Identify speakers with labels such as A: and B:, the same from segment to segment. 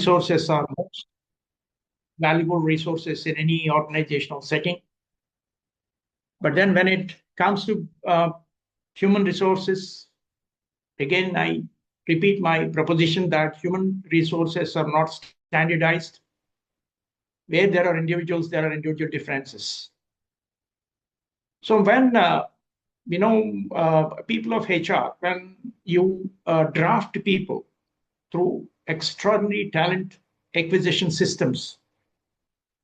A: resources are most valuable resources in any organizational setting. But then when it comes to human resources, again, I repeat my proposition that human resources are not standardized. Where there are individuals, there are individual differences. So when people of HR, when you draft people through extraordinary talent acquisition systems,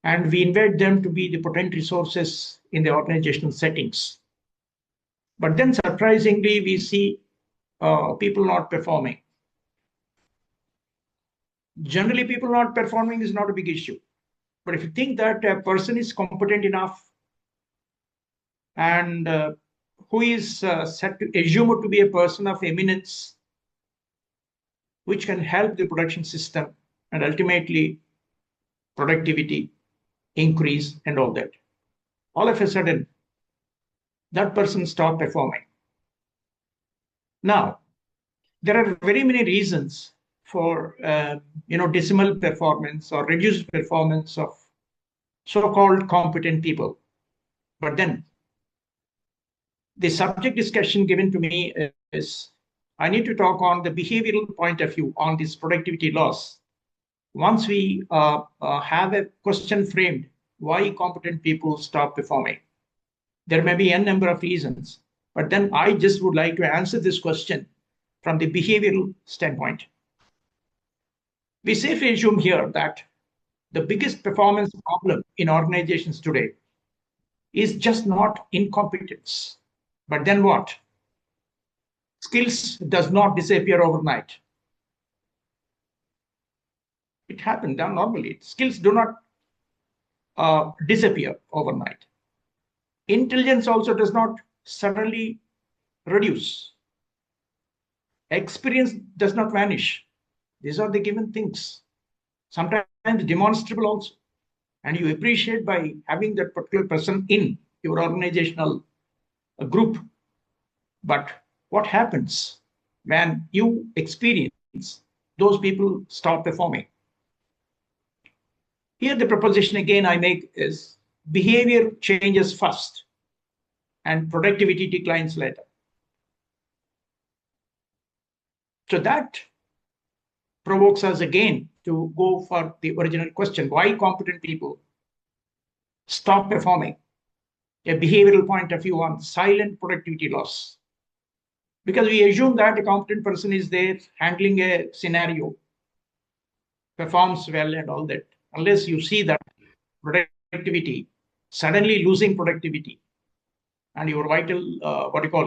A: and we invite them to be the potent resources in the organizational settings. But then surprisingly, we see people not performing. Generally, people not performing is not a big issue. But if you think that a person is competent enough and who is set to assume to be a person of eminence, which can help the production system and ultimately productivity increase and all that, all of a sudden, that person stopped performing. Now, there are very many reasons for dismal performance or reduced performance of so-called competent people. But then the subject discussion given to me is I need to talk on the behavioral point of view on this productivity loss. Once we have a question framed, why competent people stop performing? There may be n number of reasons, but then I just would like to answer this question from the behavioral standpoint. We safely assume here that the biggest performance problem in organizations today is just not incompetence. But then what? Skills does not disappear overnight. It happens normally. Skills do not disappear overnight. Intelligence also does not suddenly reduce. Experience does not vanish. These are the given things. Sometimes demonstrable also. And you appreciate by having that particular person in your organizational group. But what happens when you experience those people stop performing? Here the proposition again I make is behavior changes first and productivity declines later. So that provokes us again to go for the original question, why competent people stop performing? A behavioral point of view on silent productivity loss. Because we assume that a competent person is there handling a scenario, performs well and all that. Unless you see that productivity, suddenly losing productivity and your vital,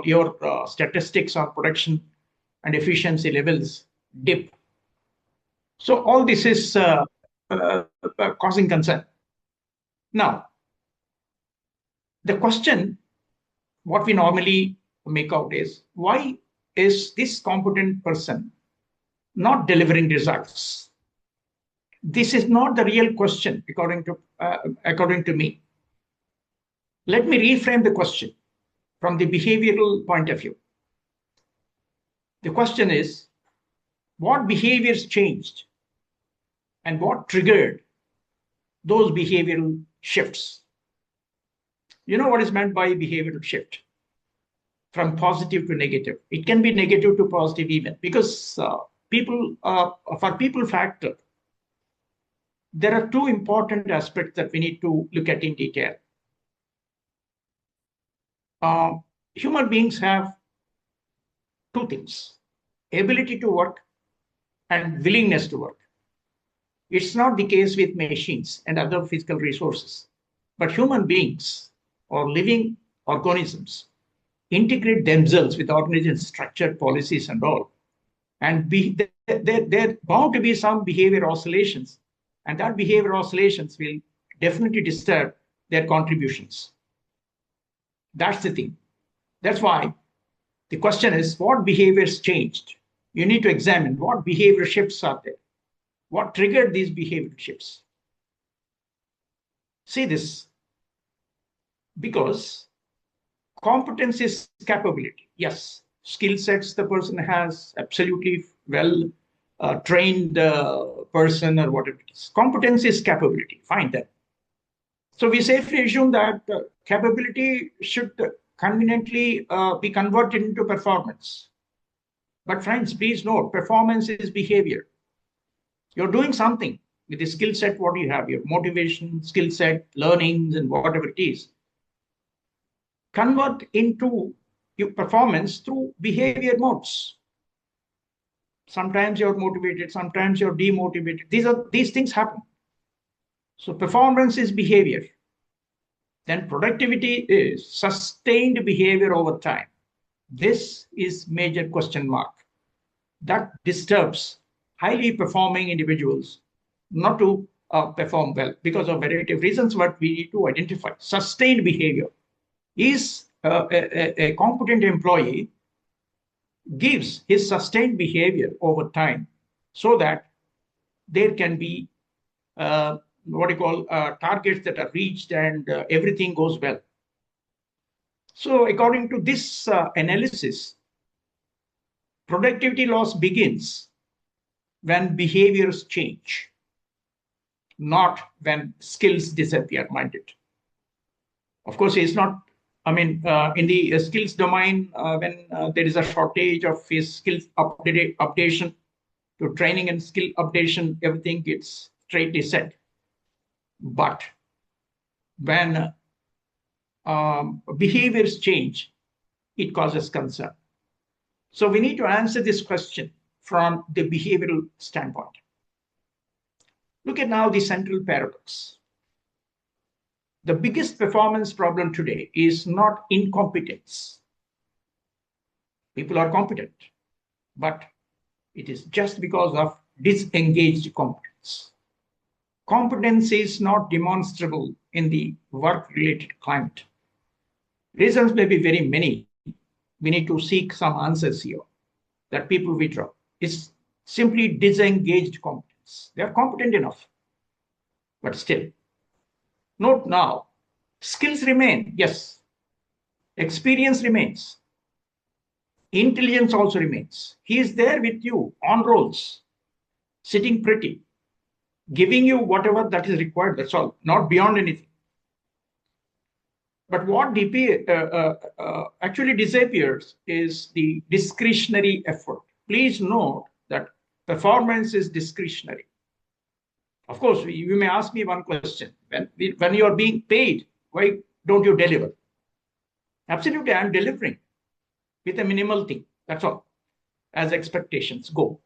A: your statistics on production and efficiency levels dip. So all this is causing concern. Now, the question, what we normally make out is, why is this competent person not delivering results? This is not the real question, according to me. Let me reframe the question from the behavioral point of view. The question is, what behaviors changed and what triggered those behavioral shifts? You know what is meant by behavioral shift? From positive to negative. It can be negative to positive even, because for people factor, there are two important aspects that we need to look at in detail. Human beings have two things: ability to work and willingness to work. It's not the case with machines and other physical resources, but human beings or living organisms integrate themselves with organization structure, policies, and all. And there bound to be some behavior oscillations, and that behavior oscillations will definitely disturb their contributions. That's the thing. That's why the question is, what behaviors changed? You need to examine what behavior shifts are there. What triggered these behavior shifts? See this, because competence is capability. Yes, skill sets the person has absolutely well trained person or whatever it is. Competence is capability. Fine then. So we safely assume that capability should conveniently be converted into performance. But friends, please note, performance is behavior. You're doing something with the skill set, what you have, your motivation, skill set, learnings, and whatever it is. Convert into your performance through behavior modes. Sometimes you're motivated, sometimes you're demotivated. These things happen. So performance is behavior. Then productivity is sustained behavior over time. This is major question mark. That disturbs highly performing individuals not to perform well because of variety of reasons what we need to identify. Sustained behavior is a competent employee gives his sustained behavior over time so that there can be targets that are reached and everything goes well. So according to this analysis, productivity loss begins when behaviors change, not when skills disappear, mind it. Of course, it's not, in the skills domain, when there is a shortage of skills updation to training and skill updation, everything gets straightly said. But when behaviors change, it causes concern. So we need to answer this question from the behavioral standpoint. Look at now the central paradox. The biggest performance problem today is not incompetence. People are competent, but it is just because of disengaged competence. Competence is not demonstrable in the work-related climate. Reasons may be very many. We need to seek some answers here that people withdraw. It's simply disengaged competence. They are competent enough, but still. Note now, skills remain, yes. Experience remains. Intelligence also remains. He is there with you on rolls, sitting pretty, giving you whatever that is required, that's all, not beyond anything. But what actually disappears is the discretionary effort. Please note that performance is discretionary. Of course, you may ask me one question. When you are being paid, why don't you deliver? Absolutely, I'm delivering with a minimal thing. That's all, as expectations go.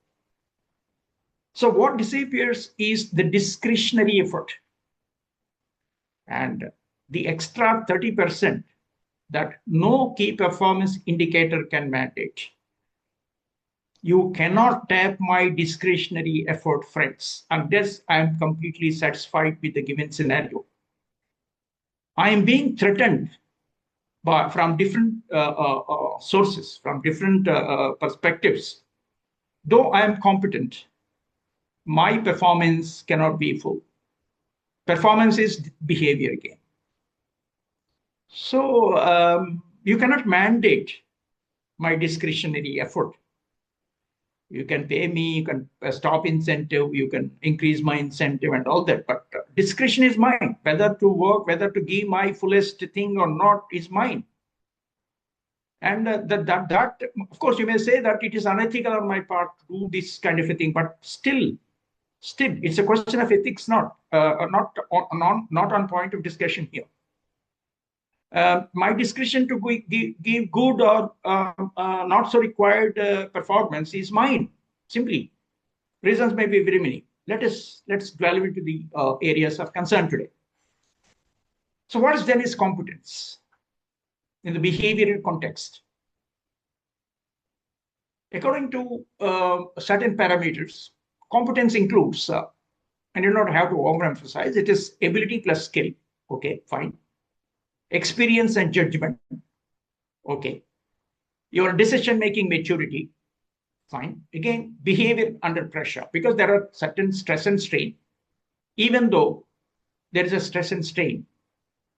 A: So what disappears is the discretionary effort. And the extra 30% that no key performance indicator can mandate. You cannot tap my discretionary effort, friends, unless I am completely satisfied with the given scenario. I am being threatened from different sources, from different perspectives. Though I am competent, my performance cannot be full. Performance is behavior again. So you cannot mandate my discretionary effort. You can pay me, you can stop incentive, you can increase my incentive and all that, but discretion is mine. Whether to work, whether to give my fullest thing or not is mine. And that, of course, you may say that it is unethical on my part to do this kind of a thing, but still, it's a question of ethics, not on point of discussion here. My discretion to give good or not so required performance is mine, simply. Reasons may be very many. Let's delve into the areas of concern today. So what is then is competence in the behavioral context? According to certain parameters, competence includes, and you don't have to overemphasize, it is ability plus skill. Okay, fine. Experience and judgment. Okay. Your decision-making maturity. Fine. Again, behavior under pressure, because there are certain stress and strain. Even though there is a stress and strain,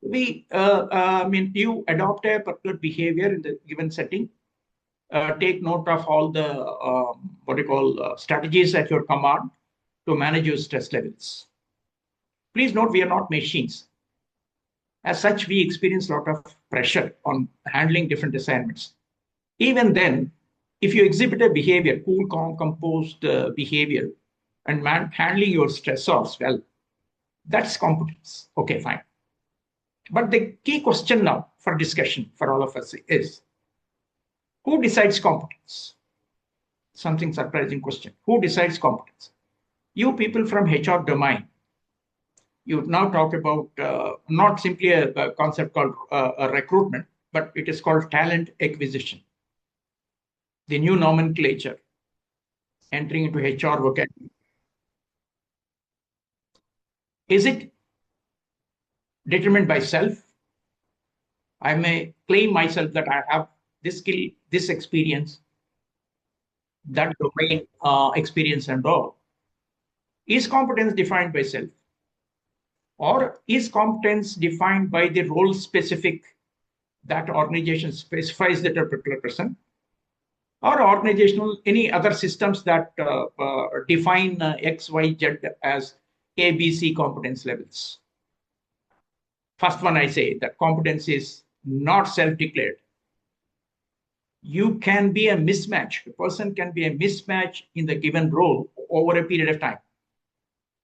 A: you adopt a particular behavior in the given setting. take note of all the strategies at your command to manage your stress levels. Please note, we are not machines. As such, we experience a lot of pressure on handling different assignments. Even then, if you exhibit a behavior, cool, calm, composed behavior, and handling your stressors well, that's competence. Okay, fine. But the key question now for discussion for all of us is, who decides competence? Something surprising question. Who decides competence? You people from HR domain, you now talk about not simply a concept called recruitment, but it is called talent acquisition. The new nomenclature entering into HR vocabulary. Is it determined by self? I may claim myself that I have this skill, this experience, that domain experience and all. Is competence defined by self? Or is competence defined by the role specific that organization specifies that a particular person? Or organizational, any other systems that define X, Y, Z as A, B, C competence levels? First one, I say that competence is not self-declared. You can be a mismatch. A person can be a mismatch in the given role over a period of time.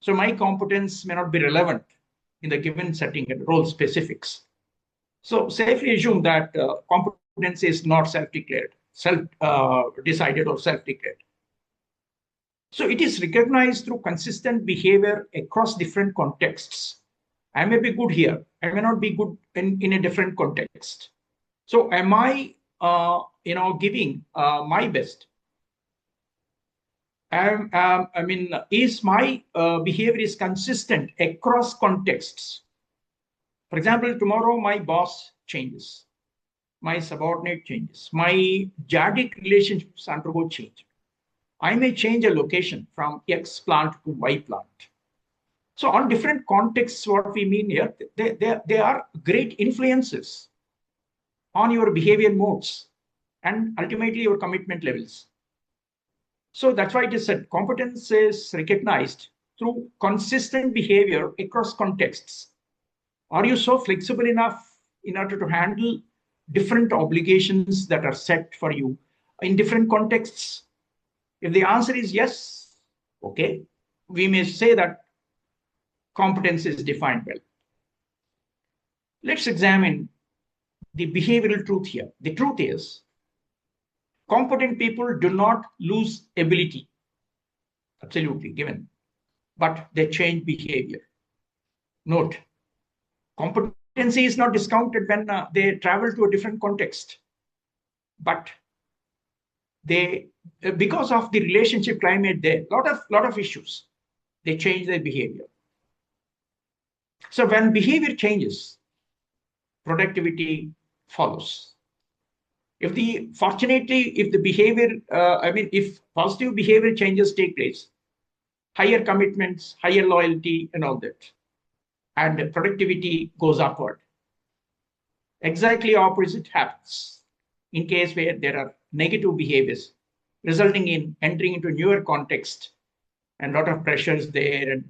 A: So my competence may not be relevant in the given setting and role specifics. So safely assume that competence is not self-declared, self-decided or self-declared. So it is recognized through consistent behavior across different contexts. I may be good here. I may not be good in a different context. So am I, giving my best? Is my behavior is consistent across contexts? For example, tomorrow my boss changes, my subordinate changes, my jadic relationships undergo change. I may change a location from X plant to Y plant. So on different contexts, what we mean here, they are great influences on your behavior modes and ultimately your commitment levels. So that's why it is said competence is recognized through consistent behavior across contexts. Are you so flexible enough in order to handle different obligations that are set for you in different contexts? If the answer is yes, okay, we may say that competence is defined well. Let's examine the behavioral truth here. The truth is, competent people do not lose ability, absolutely given, but they change behavior. Note, competency is not discounted when they travel to a different context, but they, because of the relationship climate there, lot of issues, they change their behavior. So when behavior changes, productivity follows. If the behavior, if positive behavior changes take place, higher commitments, higher loyalty, and all that, and productivity goes upward. Exactly opposite happens in case where there are negative behaviors, resulting in entering into newer context and a lot of pressures there, and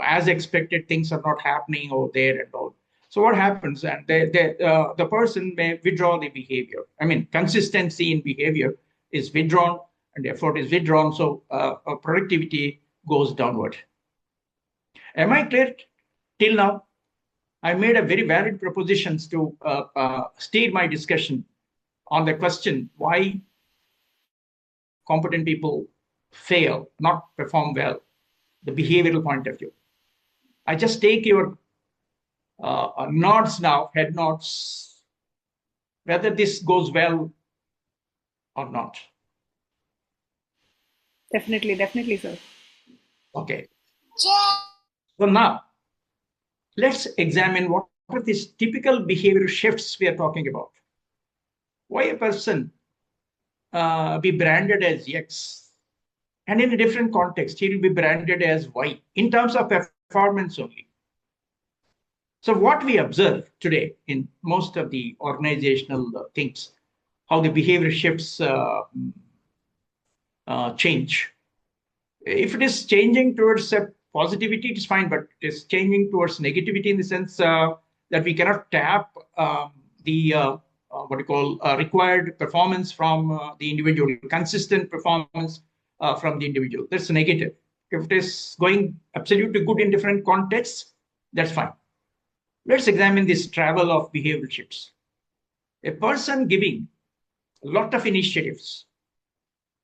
A: as expected, things are not happening over there and all. So what happens? And the person may withdraw the behavior. Consistency in behavior is withdrawn, and effort is withdrawn. So productivity goes downward. Am I clear till now? I made a very valid propositions to steer my discussion on the question why competent people fail, not perform well, the behavioral point of view. I just take your nods now, head nods, whether this goes well or not.
B: Definitely, sir.
A: Okay. So now, let's examine what are these typical behavioral shifts we are talking about. Why a person be branded as X, and in a different context, he will be branded as Y in terms of performance only. So what we observe today in most of the organizational things, how the behavior shifts change. If it is changing towards positivity, it is fine, but it is changing towards negativity in the sense that we cannot tap the what you call required performance from the individual, consistent performance from the individual. That's negative. If it is going absolutely good in different contexts, that's fine. Let's examine this travel of behavioral shifts. A person giving a lot of initiatives,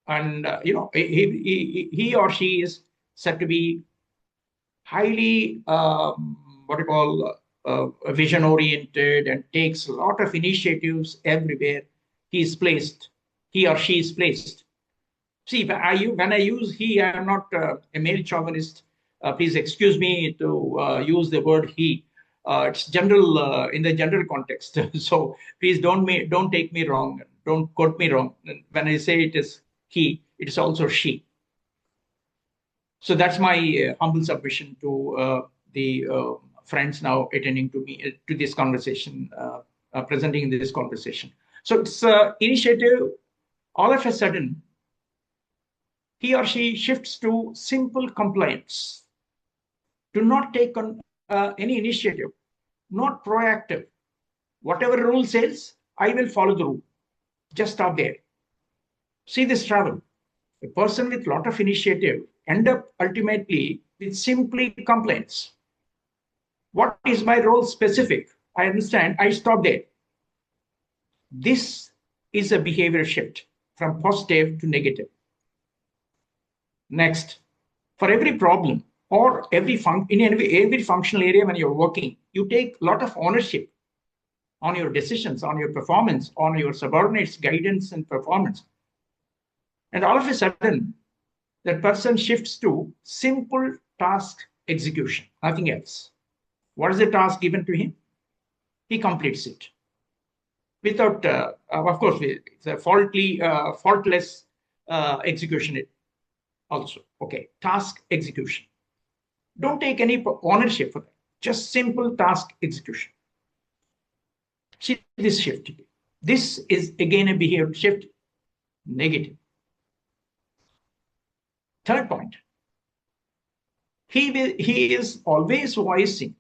A: and he or she is said to be highly what you call vision oriented and takes a lot of initiatives everywhere he or she is placed. See, when I use he, I am not a male chauvinist. Please excuse me to use the word he. It's general in the general context. So please don't take me wrong. Don't quote me wrong. When I say it is he, it is also she. So that's my humble submission to the friends now attending to me to this conversation, presenting in this conversation. So it's initiative. All of a sudden, he or she shifts to simple compliance, to not take on any initiative, not proactive. Whatever rule says, I will follow the rule. Just stop there. See this travel. A person with a lot of initiative end up ultimately with simply complaints. What is my role specific? I understand. I stop there. This is a behavior shift from positive to negative. Next, for every problem or every functional area when you're working, you take a lot of ownership on your decisions, on your performance, on your subordinates' guidance and performance. And all of a sudden, that person shifts to simple task execution, nothing else. What is the task given to him? He completes it. Without, of course, it's a faultless execution also. Okay, task execution. Don't take any ownership for that. Just simple task execution. See this shift. This is again a behavior shift, negative. Third point, he is always voicing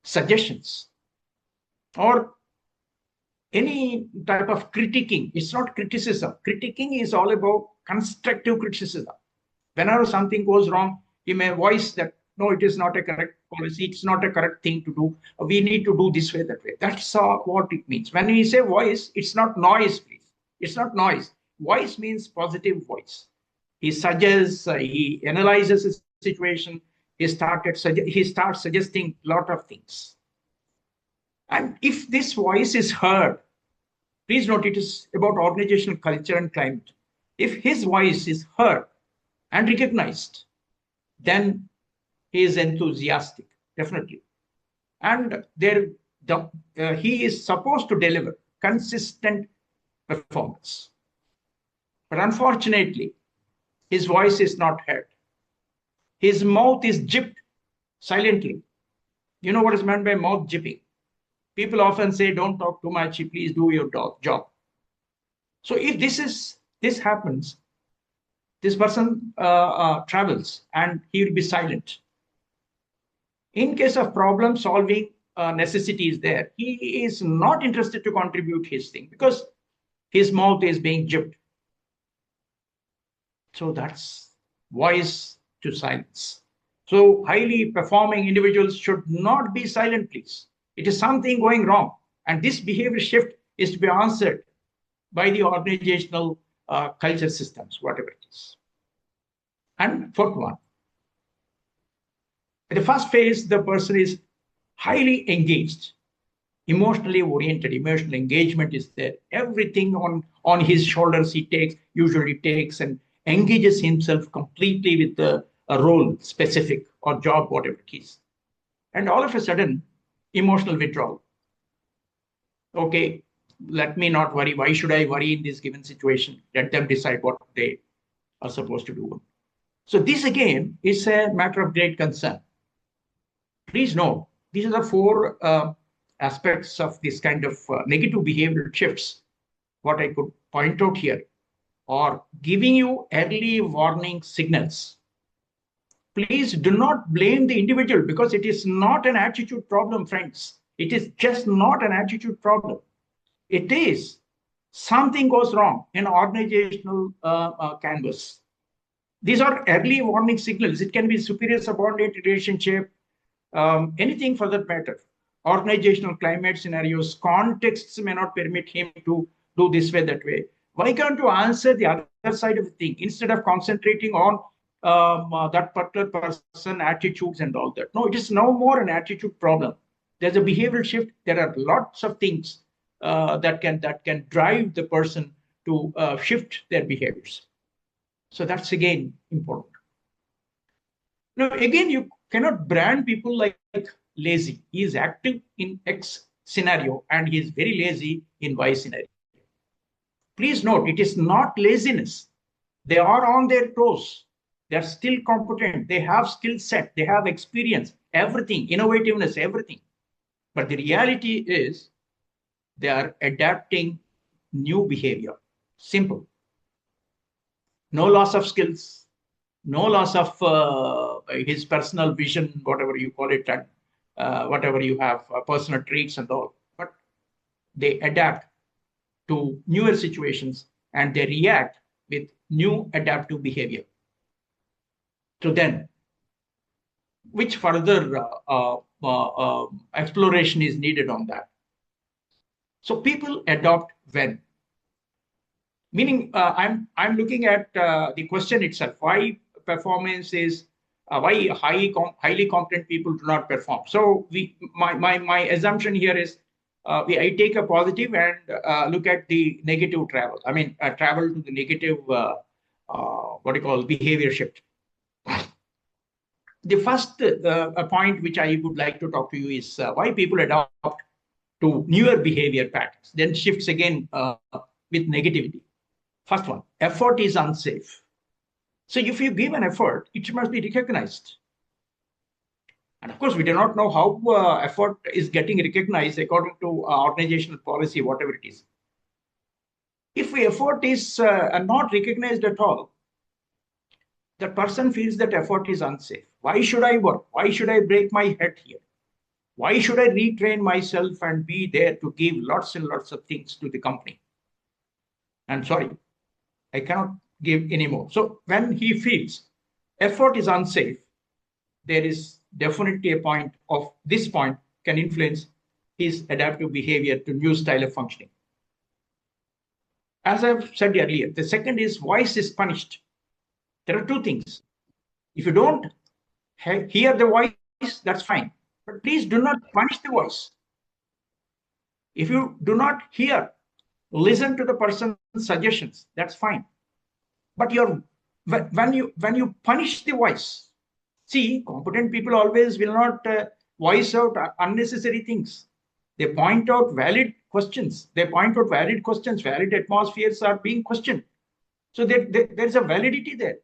A: suggestions or any type of critiquing. It's not criticism. Critiquing is all about constructive criticism. Whenever something goes wrong, he may voice that, no, it is not a correct policy. It's not a correct thing to do. We need to do this way, that way. That's what it means. When we say voice, it's not noise, please. It's not noise. Voice means positive voice. He suggests, he analyzes the situation, he starts suggesting a lot of things. And if this voice is heard, please note it is about organizational culture and climate. If his voice is heard and recognized, then he is enthusiastic, definitely. And he is supposed to deliver consistent performance. But unfortunately, his voice is not heard. His mouth is jipped silently. You know what is meant by mouth jipping? People often say, don't talk too much, please do your job. So if this happens, this person travels and he will be silent. In case of problem solving necessity is there, he is not interested to contribute his thing because his mouth is being jipped. So that's voice to silence. So highly performing individuals should not be silent, please. It is something going wrong. And this behavior shift is to be answered by the organizational culture systems, whatever it is. And fourth one. In the first phase, the person is highly engaged, emotionally oriented. Emotional engagement is there. Everything on his shoulders he usually takes and engages himself completely with a role specific or job, whatever it is. And all of a sudden, emotional withdrawal. Okay, let me not worry. Why should I worry in this given situation? Let them decide what they are supposed to do. So this again is a matter of great concern. Please know, these are the four aspects of this kind of negative behavioral shifts, what I could point out here are giving you early warning signals. Please do not blame the individual, because it is not an attitude problem, friends. It is just not an attitude problem. It is something goes wrong in organizational canvas. These are early warning signals. It can be superior subordinate relationship, anything for that matter. Organizational climate scenarios, contexts may not permit him to do this way, that way. Why can't you answer the other side of the thing instead of concentrating on that particular person, attitudes and all that? No, it is no more an attitude problem. There's a behavioral shift. There are lots of things that can drive the person to shift their behaviors. So that's again important. Now, again, you cannot brand people like lazy. He is active in X scenario and he is very lazy in Y scenario. Please note, it is not laziness. They are on their toes. They are still competent. They have skill set. They have experience, everything, innovativeness, everything. But the reality is they are adapting new behavior. Simple. No loss of skills, no loss of his personal vision, whatever you call it, and whatever you have, personal traits and all. But they adapt to newer situations and they react with new adaptive behavior. So then, which further exploration is needed on that? So people adopt when? Meaning, I'm looking at the question itself. Why performance is why highly competent people do not perform? So my assumption here is I take a positive and look at the negative travel. I mean, travel to the negative what do you call behavior shift. The first point which I would like to talk to you is why people adopt to newer behavior patterns, then shifts again with negativity. First one, effort is unsafe. So if you give an effort, it must be recognized. And of course, we do not know how effort is getting recognized according to organizational policy, whatever it is. If effort is not recognized at all, the person feels that effort is unsafe. Why should I work? Why should I break my head here? Why should I retrain myself and be there to give lots and lots of things to the company? I'm sorry, I cannot give anymore. So when he feels effort is unsafe, there is definitely a point of this point can influence his adaptive behavior to new style of functioning. As I've said earlier, the second is voice is punished. There are two things. If you don't hear the voice, that's fine. But please do not punish the voice. If you do not hear, listen to the person's suggestions, that's fine. But when you punish the voice, see, competent people always will not voice out unnecessary things. They point out valid questions. Valid atmospheres are being questioned. So there's a validity there.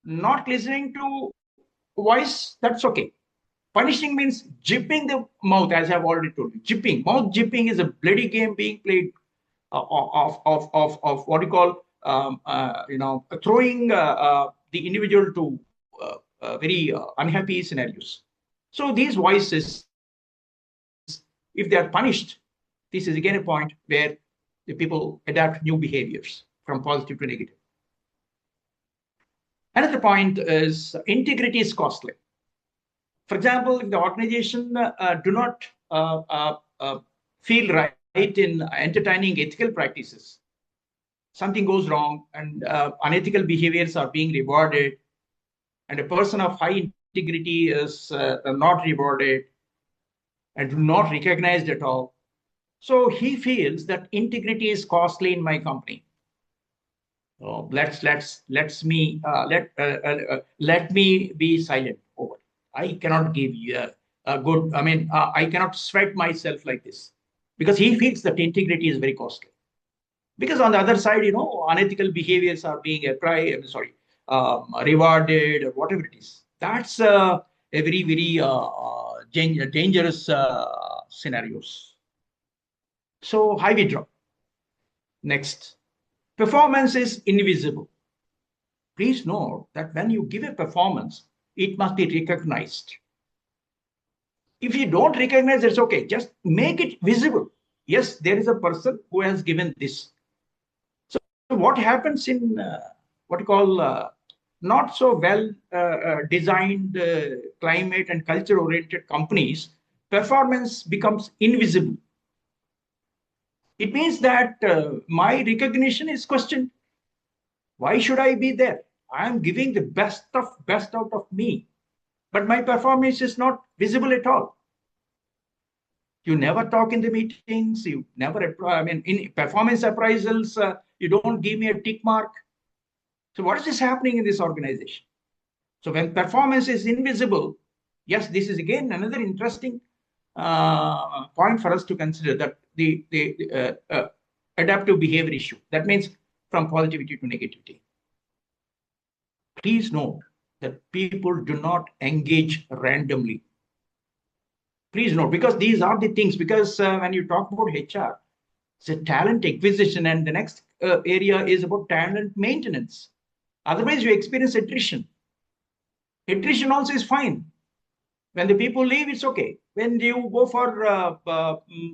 A: Not listening to voice, that's okay. Punishing means jipping the mouth, as I've already told you. Jipping, mouth jipping is a bloody game being played of what you call throwing the individual to very unhappy scenarios. So these voices, if they are punished, this is again a point where the people adapt new behaviors from positive to negative. Another point is integrity is costly. For example, if the organization do not feel right in entertaining ethical practices, something goes wrong and unethical behaviors are being rewarded, and a person of high integrity is not rewarded and not recognized at all. So he feels that integrity is costly in my company. Let me be silent over it. I cannot give you a good. I mean, I cannot sweat myself like this, because he feels that integrity is very costly. Because on the other side, unethical behaviors are being rewarded or whatever it is. That's a very, very dangerous scenarios. So high withdrawal. Next, performance is invisible. Please note that when you give a performance, it must be recognized. If you don't recognize, it's okay. Just make it visible. Yes, there is a person who has given this. So what happens in what you call not so well designed climate and culture oriented companies, performance becomes invisible. It means that my recognition is questioned. Why should I be there? I am giving the best out of me, but my performance is not visible at all. You never talk in the meetings. You never, I mean, in performance appraisals, you don't give me a tick mark. So what is happening in this organization? So when performance is invisible, yes, this is again another interesting point for us to consider, that the adaptive behavior issue. That means from positivity to negativity. Please note that people do not engage randomly. Please note, because these are the things, because when you talk about HR, it's a talent acquisition, and the next area is about talent maintenance. Otherwise, you experience attrition. Attrition also is fine. When the people leave, it's okay. When you go for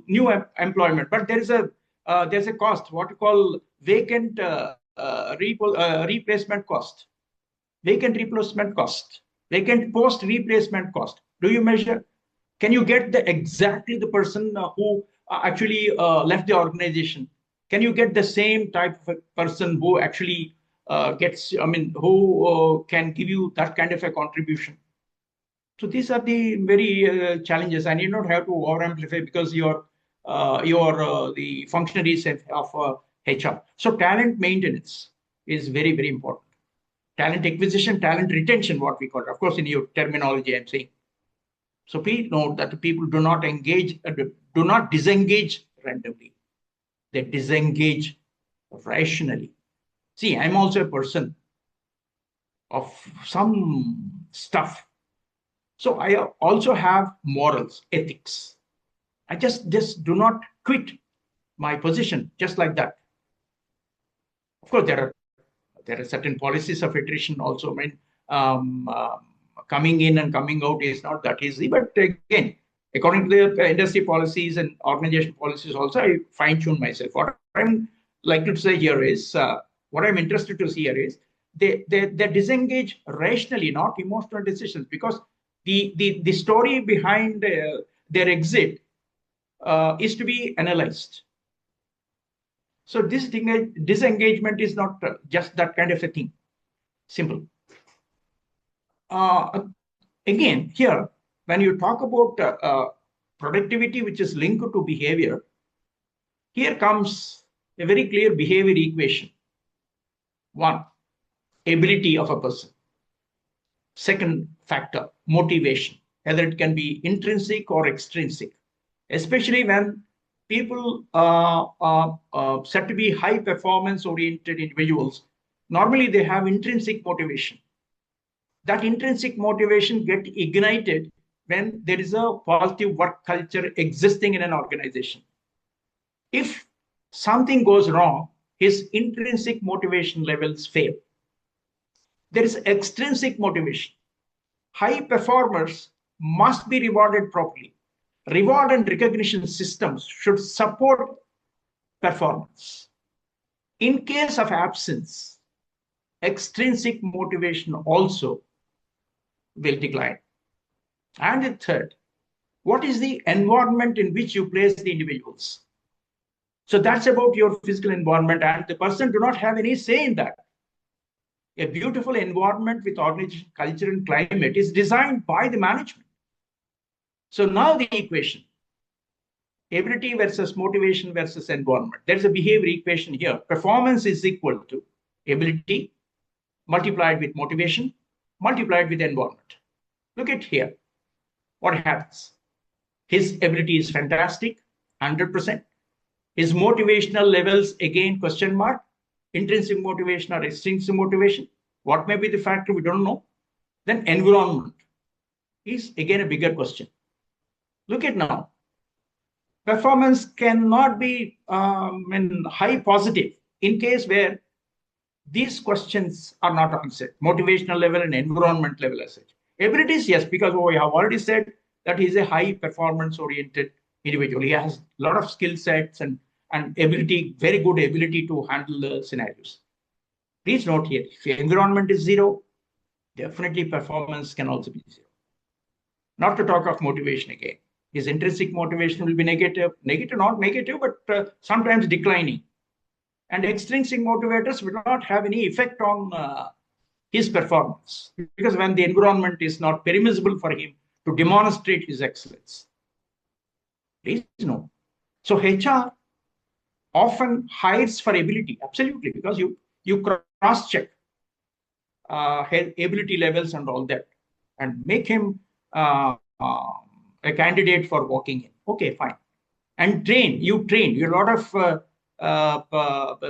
A: new employment, but there's a cost, what you call vacant replacement cost, vacant replacement cost, vacant post replacement cost. Do you measure? Can you get exactly the person who actually left the organization? Can you get the same type of person who actually who can give you that kind of a contribution? So these are the very challenges, and you don't have to over amplify because you're the functionaries of HR. So talent maintenance is very, very important. Talent acquisition, talent retention, what we call it. Of course, in your terminology, I'm saying. So please note that people do not disengage randomly. They disengage rationally. See, I'm also a person of some stuff. So I also have morals, ethics. I just do not quit my position just like that. Of course, there are certain policies of attrition also. I mean, coming in and coming out is not that easy. But again, according to the industry policies and organization policies also, I fine-tune myself. What I'm likely to say here is, what I'm interested to see here is, they disengage rationally, not emotional decisions, because the story behind their exit is to be analyzed. So this disengagement is not just that kind of a thing. Simple. Again, here, when you talk about productivity, which is linked to behavior, here comes a very clear behavior equation. One, ability of a person. Second factor, motivation, whether it can be intrinsic or extrinsic, especially when people are said to be high performance oriented individuals. Normally, they have intrinsic motivation. That intrinsic motivation gets ignited when there is a positive work culture existing in an organization. If something goes wrong, his intrinsic motivation levels fail. There is extrinsic motivation. High performers must be rewarded properly. Reward and recognition systems should support performance. In case of absence, extrinsic motivation also will decline. And the third, what is the environment in which you place the individuals? So that's about your physical environment, and the person do not have any say in that. A beautiful environment with organization culture and climate is designed by the management. So now the equation, ability versus motivation versus environment. There's a behavior equation here. Performance is equal to ability multiplied with motivation multiplied with environment. Look at here. What happens? His ability is fantastic, 100%. His motivational levels, again, question mark. Intrinsic motivation or extrinsic motivation. What may be the factor? We don't know. Then environment is again a bigger question. Look at now. Performance cannot be in high positive in case where these questions are not answered. Motivational level and environment level as such. Abilities, yes, because we have already said that he's a high performance oriented individual. He has a lot of skill sets and ability, very good ability to handle the scenarios. Please note here, if your environment is zero, definitely performance can also be zero. Not to talk of motivation again. His intrinsic motivation will be negative, not negative, but sometimes declining. And extrinsic motivators will not have any effect on his performance because when the environment is not permissible for him to demonstrate his excellence. Please know. So HR often hires for ability, absolutely, because you cross-check ability levels and all that and make him a candidate for walking in. Okay, fine. And train. A lot of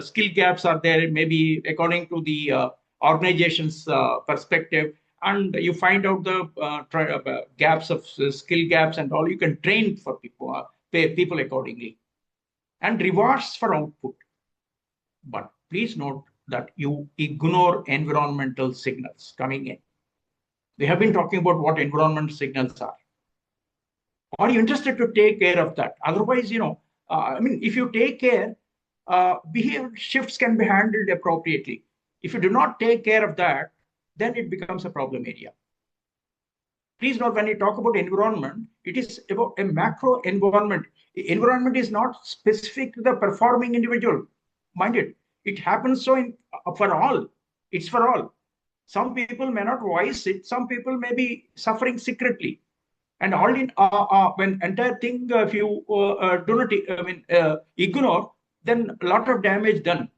A: skill gaps are there, maybe according to the organization's perspective, and you find out the gaps of skill gaps and all. You can train for people, pay people accordingly, and rewards for output. But please note that you ignore environmental signals coming in. We have been talking about what environmental signals are. Are you interested to take care of that? Otherwise, if you take care, behavior shifts can be handled appropriately. If you do not take care of that, then it becomes a problem area. Please note, when you talk about environment, it is about a macro environment. Environment is not specific to the performing individual. Mind it, it happens so for all. It's for all. Some people may not voice it. Some people may be suffering secretly. And all in when entire thing, if you do not ignore, then a lot of damage done.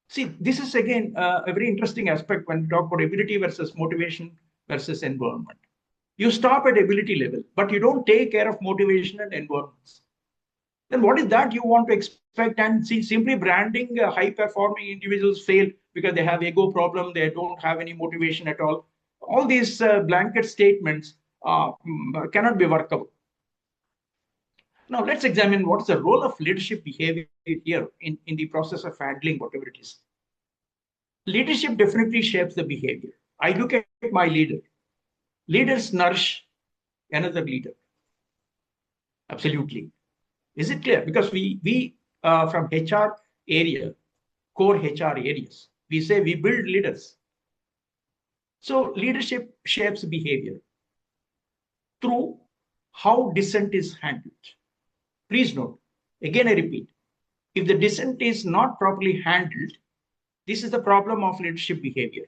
A: See, this is again a very interesting aspect when we talk about ability versus motivation versus environment. You stop at ability level, but you don't take care of motivation and environments. Then what is that you want to expect? And see, simply branding high-performing individuals fail because they have ego problem, they don't have any motivation at all. All these blanket statements cannot be workable. Now, let's examine what's the role of leadership behavior here in the process of handling whatever it is. Leadership definitely shapes the behavior. I look at my leader. Leaders nourish another leader. Absolutely. Is it clear? Because we from HR area, core HR areas, we say we build leaders. So leadership shapes behavior through how dissent is handled. Please note, again I repeat, if the dissent is not properly handled, this is the problem of leadership behavior.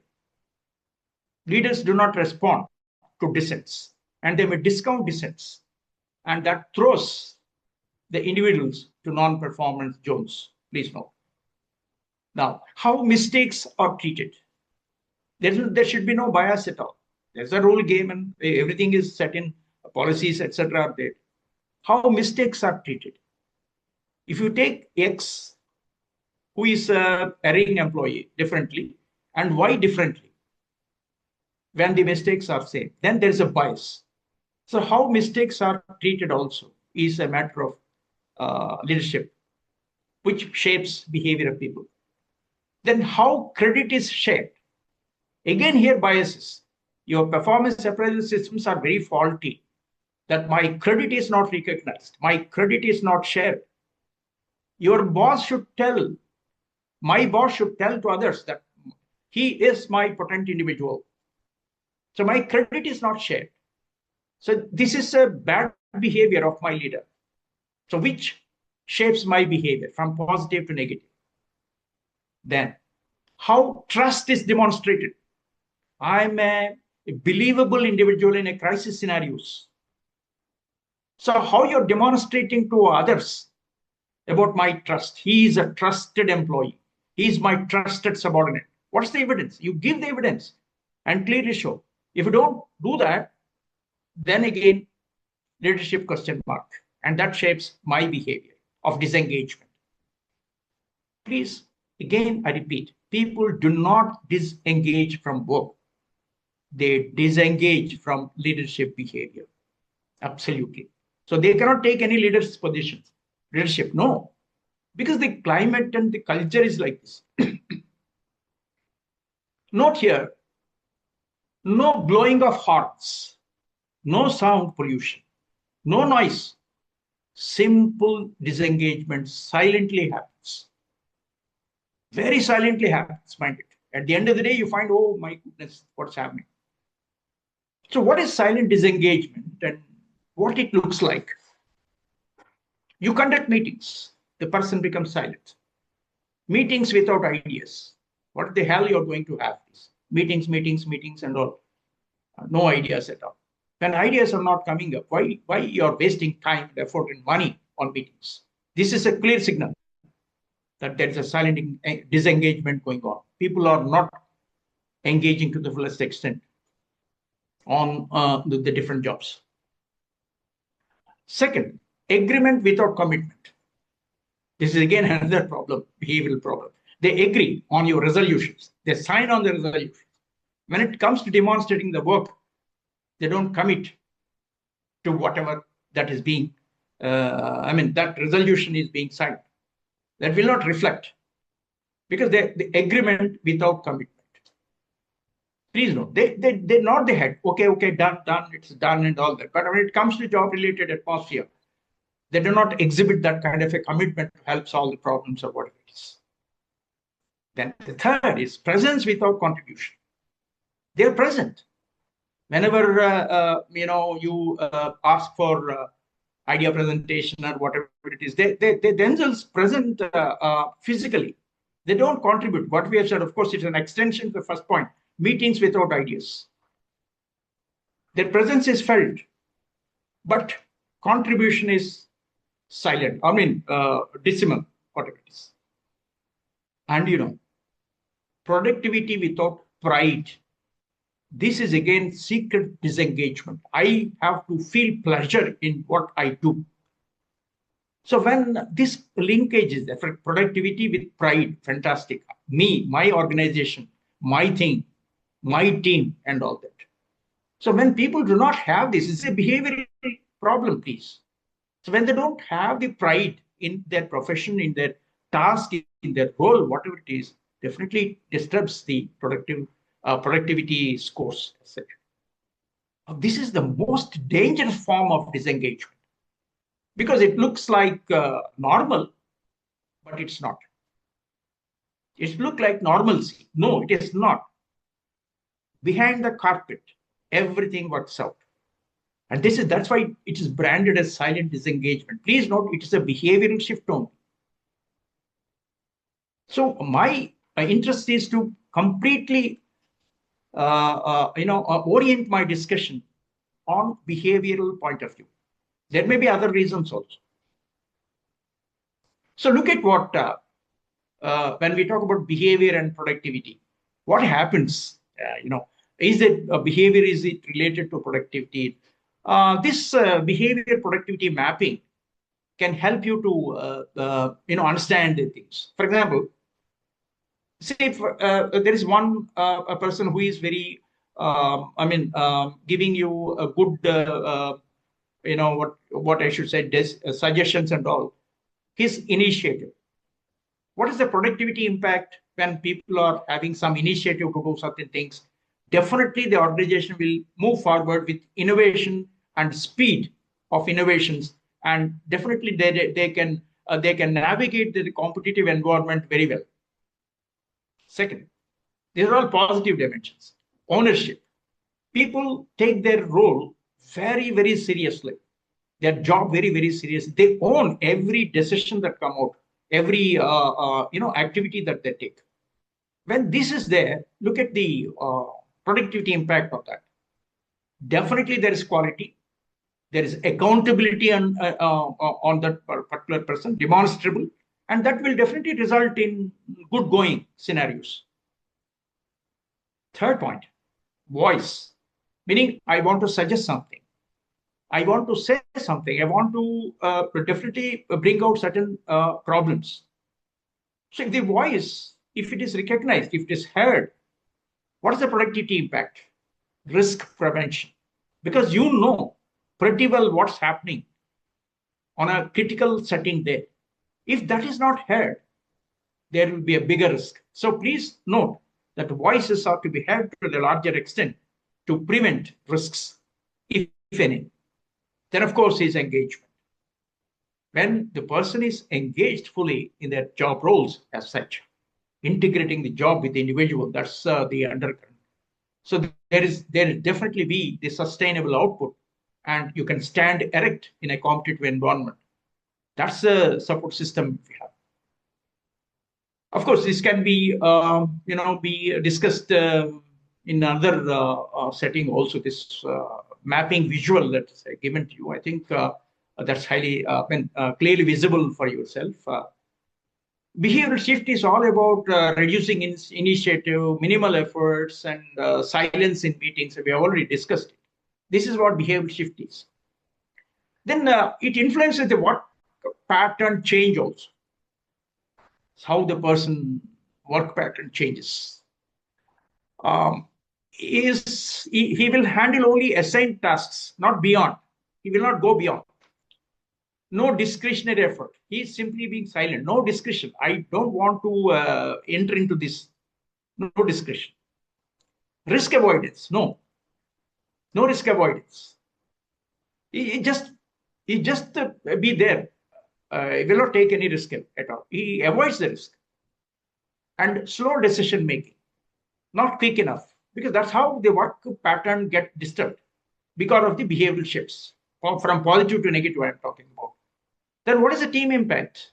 A: Leaders do not respond to dissents, and they may discount dissents, and that throws the individuals to non-performance zones. Please note. Now, how mistakes are treated. There should be no bias at all. There's a rule game and everything is set in policies, etc. are there. How mistakes are treated. If you take X, who is a erring employee, differently, and Y differently, when the mistakes are same, then there is a bias. So how mistakes are treated also is a matter of leadership, which shapes behavior of people. Then how credit is shared. Again, here biases. Your performance appraisal systems are very faulty. That my credit is not recognized. My credit is not shared. Your boss should tell, my boss should tell to others that he is my potent individual. So my credit is not shared. So this is a bad behavior of my leader. So which shapes my behavior from positive to negative. Then how trust is demonstrated. I'm a believable individual in a crisis scenarios. So how you're demonstrating to others about my trust. He is a trusted employee. He is my trusted subordinate. What's the evidence? You give the evidence and clearly show. If you don't do that, then again, leadership question mark. And that shapes my behavior of disengagement. Please, again, I repeat, people do not disengage from work. They disengage from leadership behavior. Absolutely. So they cannot take any leadership. No, because the climate and the culture is like this. Note here, no blowing of horns, no sound pollution, no noise. Simple disengagement silently happens. Very silently happens, mind it. At the end of the day, you find, oh my goodness, what's happening? So, what is silent disengagement and what it looks like? You conduct meetings, the person becomes silent. Meetings without ideas. What the hell you're going to have? This meetings, and all. No ideas at all. When ideas are not coming up, why you're wasting time, effort, and money on meetings? This is a clear signal that there is a silent disengagement going on. People are not engaging to the fullest extent on the different jobs. Second, agreement without commitment. This is again another problem, behavioral problem. They agree on your resolutions. They sign on the resolutions. When it comes to demonstrating the work, they don't commit to whatever that is being, that resolution is being signed. That will not reflect because the agreement without commitment. Please note, they nod their head. Okay, done, it's done and all that. But when it comes to job-related atmosphere, they do not exhibit that kind of a commitment to help solve the problems or whatever it is. Then the third is presence without contribution. They are present. Whenever you ask for idea presentation or whatever it is, they themselves present physically. They don't contribute. What we have said, of course, it's an extension to the first point. Meetings without ideas. Their presence is felt, but contribution is silent. Decimal, whatever it is. And productivity without pride. This is again secret disengagement. I have to feel pleasure in what I do. So when this linkage is there, for productivity with pride, fantastic. Me, my organization, my thing, my team, and all that. So when people do not have this, it's a behavioral problem, please. So when they don't have the pride in their profession, in their task, in their role, whatever it is, definitely disturbs the productivity scores, etc. This is the most dangerous form of disengagement because it looks like normal, but it's not. It looks like normalcy. No, it is not. Behind the carpet, everything works out. And that's why it is branded as silent disengagement. Please note, it is a behavioral shift only. So my interest is to completely orient my discussion on behavioral point of view. There may be other reasons also. So look at what, when we talk about behavior and productivity, what happens, is it behavior, is it related to productivity? This behavior productivity mapping can help you to, understand the things. For example, say if, there is one a person who is very, giving you a good, what I should say, suggestions and all, his initiative. What is the productivity impact when people are having some initiative to do certain things? Definitely, the organization will move forward with innovation and speed of innovations, and definitely they can navigate the competitive environment very well. Second, these are all positive dimensions. Ownership. People take their role very, very seriously. Their job very, very seriously. They own every decision that come out, every activity that they take. When this is there, look at the productivity impact of that. Definitely, there is quality. There is accountability on that particular person, demonstrable, and that will definitely result in good going scenarios. Third point, voice, meaning I want to suggest something. I want to say something. I want to definitely bring out certain problems. So if the voice, if it is recognized, if it is heard, what is the productivity impact? Risk prevention. Because pretty well what's happening on a critical setting there. If that is not heard, there will be a bigger risk. So please note that voices are to be heard to a larger extent to prevent risks, if any. Then, of course, is engagement. When the person is engaged fully in their job roles as such, integrating the job with the individual, that's the undercurrent. So there definitely be the sustainable output, and you can stand erect in a competitive environment. That's the support system we have. Of course, this can be be discussed in another setting also. This mapping visual that's given to you, I think that's highly clearly visible for yourself. Behavioral shift is all about reducing initiative, minimal efforts, and silence in meetings. We have already discussed it. This is what behavioral shift is. Then it influences the work pattern change also. It's how the person work pattern changes. He will handle only assigned tasks, not beyond. He will not go beyond. No discretionary effort. He's simply being silent. No discretion. I don't want to enter into this. No discretion. Risk avoidance. No risk avoidance. He just be there. He will not take any risk at all. He avoids the risk. And slow decision making. Not quick enough. Because that's how the work pattern get disturbed. Because of the behavioral shifts. From positive to negative, I'm talking about. Then what is the team impact?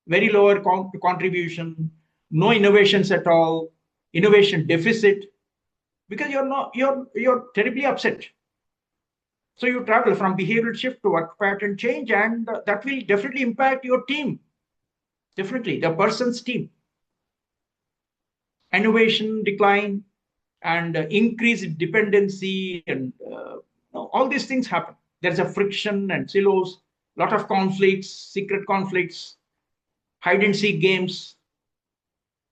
A: Very lower contribution, no innovations at all, innovation deficit, because you're terribly upset. So you travel from behavioral shift to work pattern change, and that will definitely impact your team. Definitely, the person's team. Innovation decline and increased dependency, and all these things happen. There's a friction and silos. Lot of conflicts, secret conflicts, hide and seek games.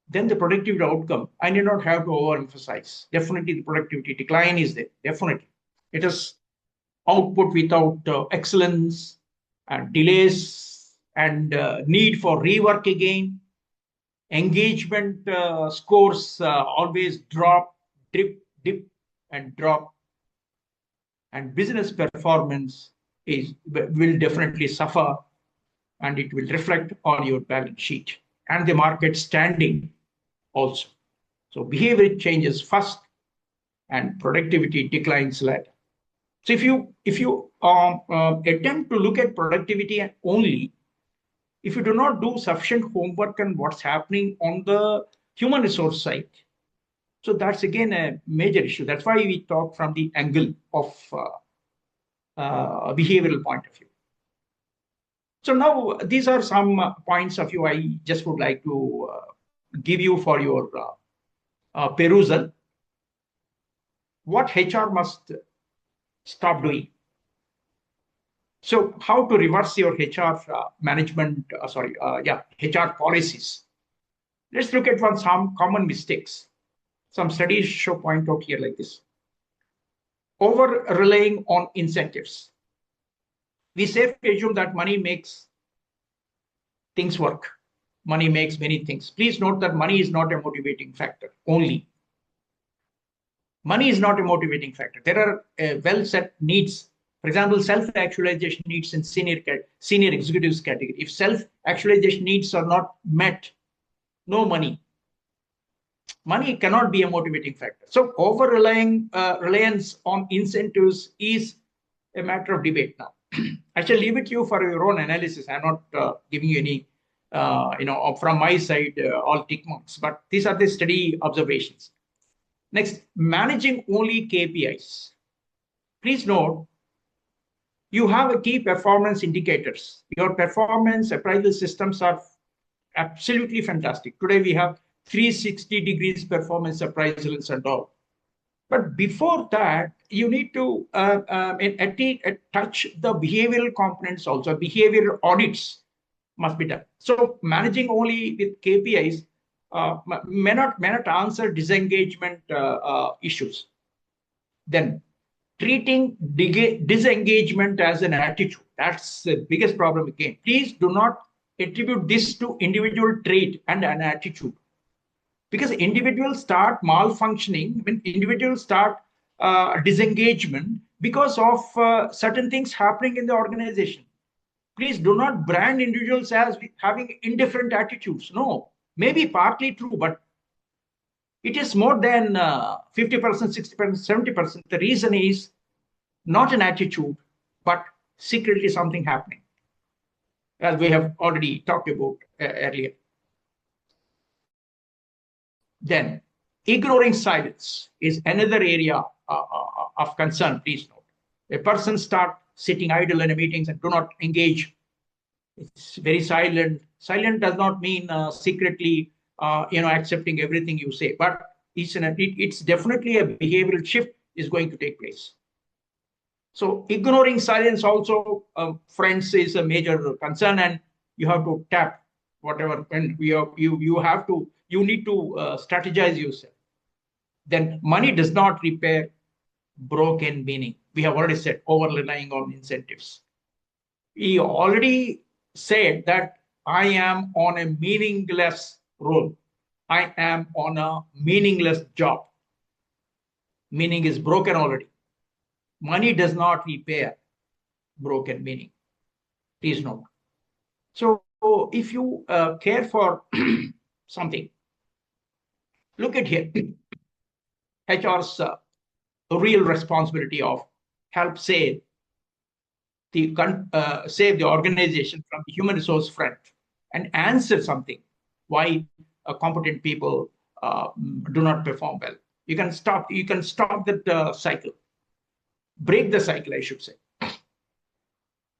A: Then the productivity outcome, I need not have to overemphasize. Definitely the productivity decline is there. Definitely. It is output without excellence and delays and need for rework again. Engagement scores always drop, dip, and drop. And business performance will definitely suffer, and it will reflect on your balance sheet and the market standing also. So behavior changes first and productivity declines later. So if you attempt to look at productivity only, if you do not do sufficient homework on what's happening on the human resource side, so that's again a major issue. That's why we talk from the angle of behavioral point of view. So now these are some points of view I just would like to give you for your perusal. What HR must stop doing. So how to reverse your HR management, HR policies. Let's look at some common mistakes. Some studies show point out here like this. Over relying on incentives. We safely assume that money makes things work. Money makes many things. Please note that money is not a motivating factor only. Money is not a motivating factor. There are well set needs. For example, self-actualization needs in senior executives category. If self-actualization needs are not met, no money. Money cannot be a motivating factor. So reliance on incentives is a matter of debate now. I shall leave it to you for your own analysis. I'm not giving you any, from my side, all tick marks, but these are the study observations. Next, managing only KPIs. Please note, you have a key performance indicators. Your performance appraisal systems are absolutely fantastic. Today we have 360 degrees performance appraisals and all. But before that, you need to touch the behavioral components also. Behavioral audits must be done. So managing only with KPIs may not answer disengagement issues. Then treating disengagement as an attitude. That's the biggest problem again. Please do not attribute this to individual trait and an attitude, because individuals start malfunctioning when individuals start disengagement because of certain things happening in the organization. Please do not brand individuals as having indifferent attitudes. No, maybe partly true, but it is more than 50%, 60%, 70%. The reason is not an attitude, but secretly something happening, as we have already talked about earlier. Then, ignoring silence is another area of concern, please note. A person start sitting idle in a meetings and do not engage. It's very silent. Silent does not mean secretly, accepting everything you say, but it's definitely a behavioral shift is going to take place. So ignoring silence also, friends, is a major concern, and you have to tap whatever, and you need to strategize yourself. Then money does not repair broken meaning. We have already said over relying on incentives. We already said that I am on a meaningless role. I am on a meaningless job. Meaning is broken already. Money does not repair broken meaning. Please note. So if you care for something, look at here. HR's real responsibility of help save the organization from the human resource front and answer something why competent people do not perform well. You can stop that cycle, break the cycle, I should say.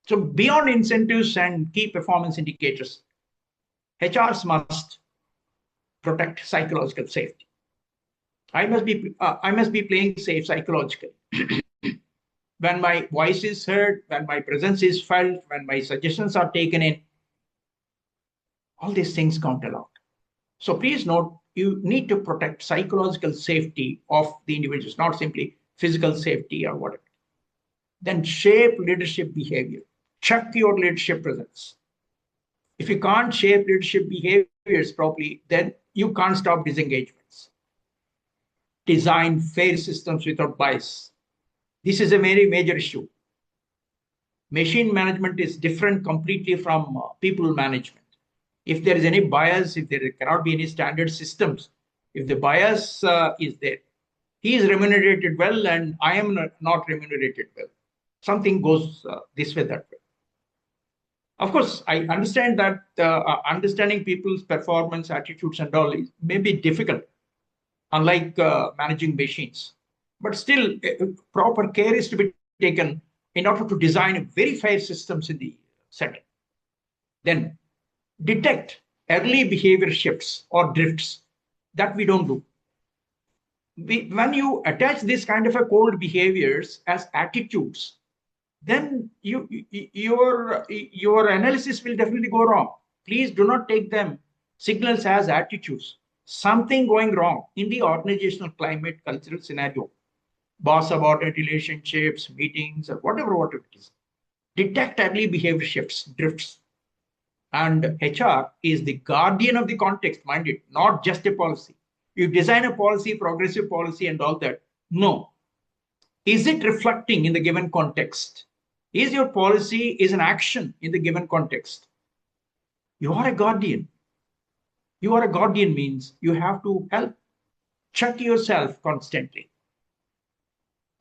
A: So beyond incentives and key performance indicators, HRs must protect psychological safety. I must be playing safe psychologically. When my voice is heard, when my presence is felt, when my suggestions are taken in, all these things count a lot. So please note, you need to protect psychological safety of the individuals, not simply physical safety or whatever. Then shape leadership behavior. Check your leadership presence. If you can't shape leadership behaviors properly, then you can't stop disengagements. Design fair systems without bias. This is a very major issue. Machine management is different completely from people management. If there is any bias, if there cannot be any standard systems, if the bias is there, he is remunerated well and I am not remunerated well. Something goes this way, that way. Of course, I understand that understanding people's performance, attitudes, and all may be difficult, unlike managing machines. But still, proper care is to be taken in order to design very fair systems in the setting. Then detect early behavior shifts or drifts that we don't do. When you attach this kind of a cold behaviors as attitudes, then your analysis will definitely go wrong. Please do not take them signals as attitudes. Something going wrong in the organizational climate, cultural scenario, boss subordinate relationships, meetings, or whatever it is. Detect early behavior shifts, drifts. And HR is the guardian of the context, mind it, not just a policy. You design a policy, progressive policy, and all that. No. Is it reflecting in the given context? Is your policy is an action in the given context? You are a guardian. You are a guardian means you have to help check yourself constantly.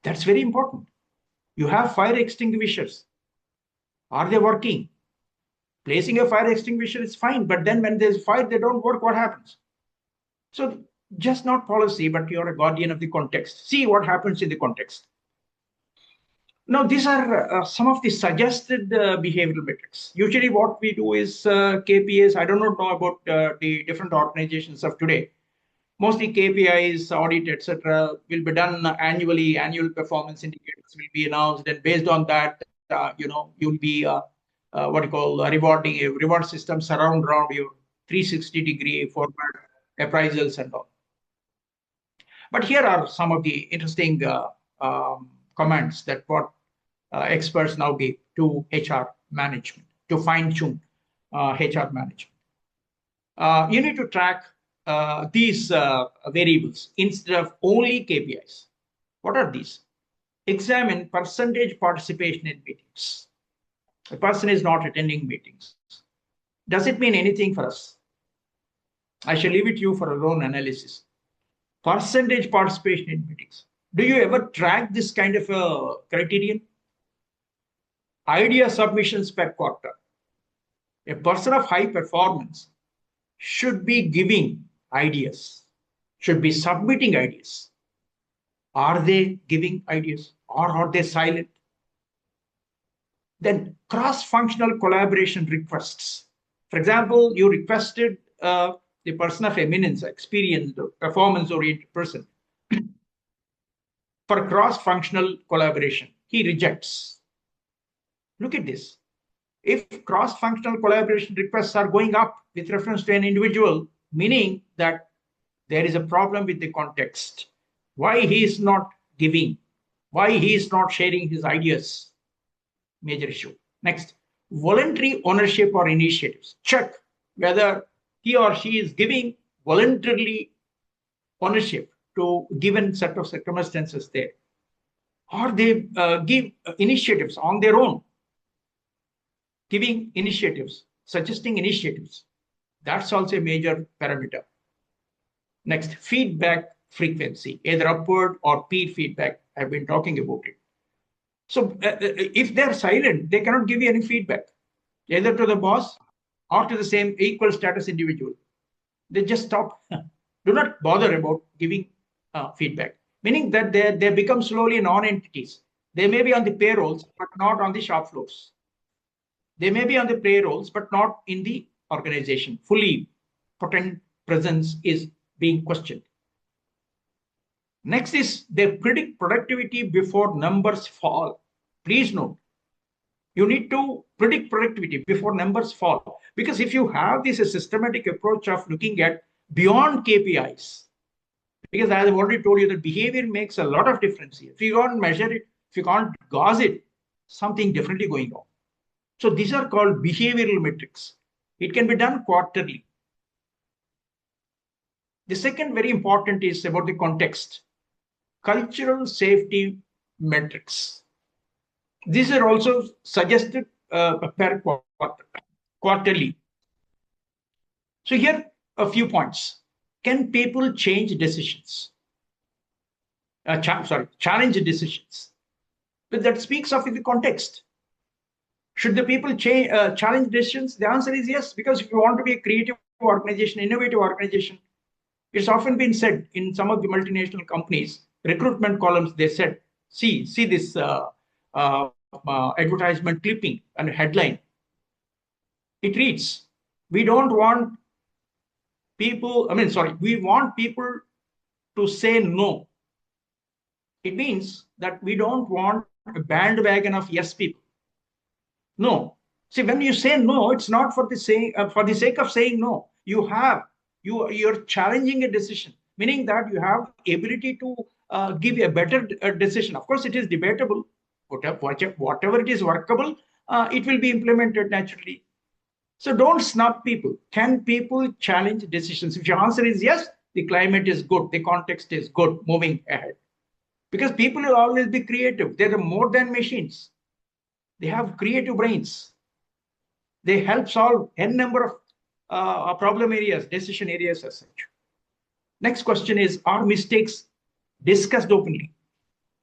A: That's very important. You have fire extinguishers. Are they working? Placing a fire extinguisher is fine, but then when there's fire, they don't work. What happens? So just not policy, but you're a guardian of the context. See what happens in the context. Now, these are some of the suggested behavioral metrics. Usually what we do is KPIs. I don't know about the different organizations of today. Mostly KPIs, audit, etc., will be done annually. Annual performance indicators will be announced, and based on that, you'll be rewarding reward systems around your 360-degree format appraisals and all. But here are some of the interesting commands that what experts now give to HR management to fine-tune HR management. You need to track these variables instead of only KPIs. What are these? Examine percentage participation in meetings. A person is not attending meetings. Does it mean anything for us? I shall leave it to you for your own analysis. Percentage participation in meetings. Do you ever track this kind of a criterion? Idea submissions per quarter. A person of high performance should be giving ideas, should be submitting ideas. Are they giving ideas or are they silent? Then cross-functional collaboration requests. For example, you requested the person of eminence, experienced, performance-oriented person for cross-functional collaboration. He rejects. Look at this. If cross-functional collaboration requests are going up with reference to an individual, meaning that there is a problem with the context, why he is not giving, why he is not sharing his ideas, major issue. Next, voluntary ownership or initiatives. Check whether he or she is giving voluntarily ownership to given set of circumstances there, or they give initiatives on their own. Giving initiatives, suggesting initiatives, that's also a major parameter. Next, feedback frequency, either upward or peer feedback. I've been talking about it. So if they're silent, they cannot give you any feedback, either to the boss or to the same equal status individual. They just stop. Do not bother about giving feedback, meaning that they become slowly non-entities. They may be on the payrolls, but not on the shop floors. They may be on the payrolls, but not in the organization. Fully potent presence is being questioned. Next is they predict productivity before numbers fall. Please note, you need to predict productivity before numbers fall. Because if you have this a systematic approach of looking at beyond KPIs, because as I've already told you that behavior makes a lot of difference here. If you can't measure it, if you can't gauge it, something differently going on. So these are called behavioral metrics. It can be done quarterly. The second very important is about the context. Cultural safety metrics. These are also suggested per quarterly. So here a few points. Can people change decisions? Challenge decisions. But that speaks of the context. Should the people challenge decisions? The answer is yes, because if you want to be a creative organization, innovative organization, it's often been said in some of the multinational companies, recruitment columns, they said, see this advertisement clipping and headline. It reads, we don't want people, we want people to say no. It means that we don't want a bandwagon of yes people. No. See, when you say no, it's not for the sake of saying no. You're challenging a decision, meaning that you have the ability to give a better decision. Of course, it is debatable. Whatever it is workable, it will be implemented naturally. So don't snub people. Can people challenge decisions? If your answer is yes, the climate is good, the context is good, moving ahead. Because people will always be creative. They're more than machines. They have creative brains. They help solve n number of problem areas, decision areas as such. Next question is, are mistakes discussed openly?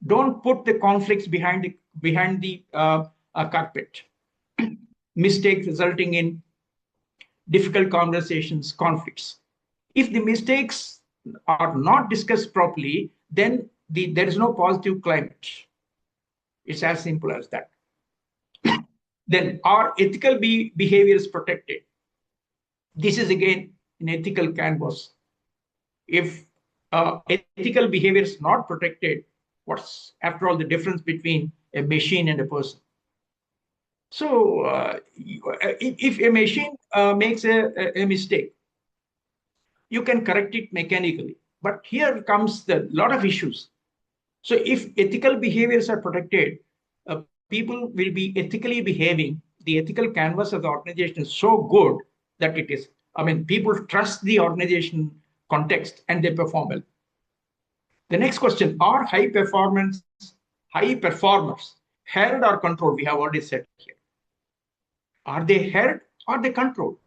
A: Don't put the conflicts behind the carpet. Mistakes resulting in difficult conversations, conflicts. If the mistakes are not discussed properly, then there is no positive climate. It's as simple as that. Then are ethical behaviors protected? This is again an ethical canvas. If ethical behavior is not protected, what's after all the difference between a machine and a person? So if a machine makes a mistake, you can correct it mechanically. But here comes a lot of issues. So if ethical behaviors are protected, people will be ethically behaving. The ethical canvas of the organization is so good that it is, I mean, people trust the organization context and they perform well. The next question, are high performers held or controlled? We have already said here. Are they held or they controlled?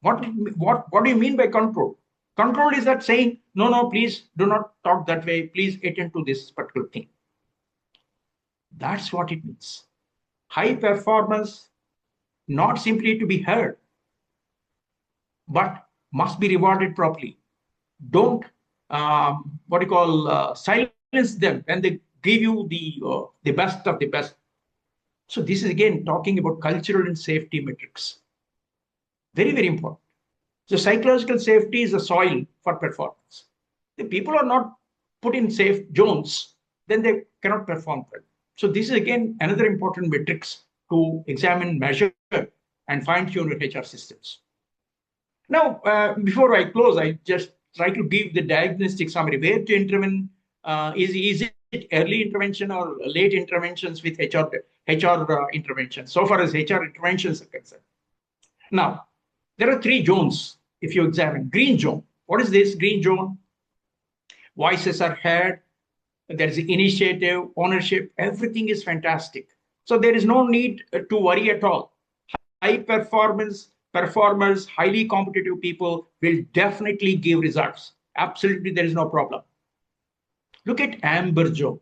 A: What do you mean by control? Control is that saying, no, no, please do not talk that way. Please attend to this particular thing. That's what it means. High performance, not simply to be heard, but must be rewarded properly. Don't silence them when they give you the best of the best. So this is again talking about cultural and safety metrics. Very, very important. So psychological safety is a soil for performance. If people are not put in safe zones, then they cannot perform well. So this is again another important metrics to examine, measure, and fine-tune your HR systems. Now, before I close, I just try to give the diagnostic summary. Where to intervene? Is it early intervention or late interventions with HR intervention? So far as HR interventions are concerned. Now, there are 3 zones if you examine. Green zone. What is this green zone? Voices are heard. There is initiative, ownership. Everything is fantastic. So there is no need to worry at all. High performers, highly competitive people will definitely give results. Absolutely, there is no problem. Look at amber zone,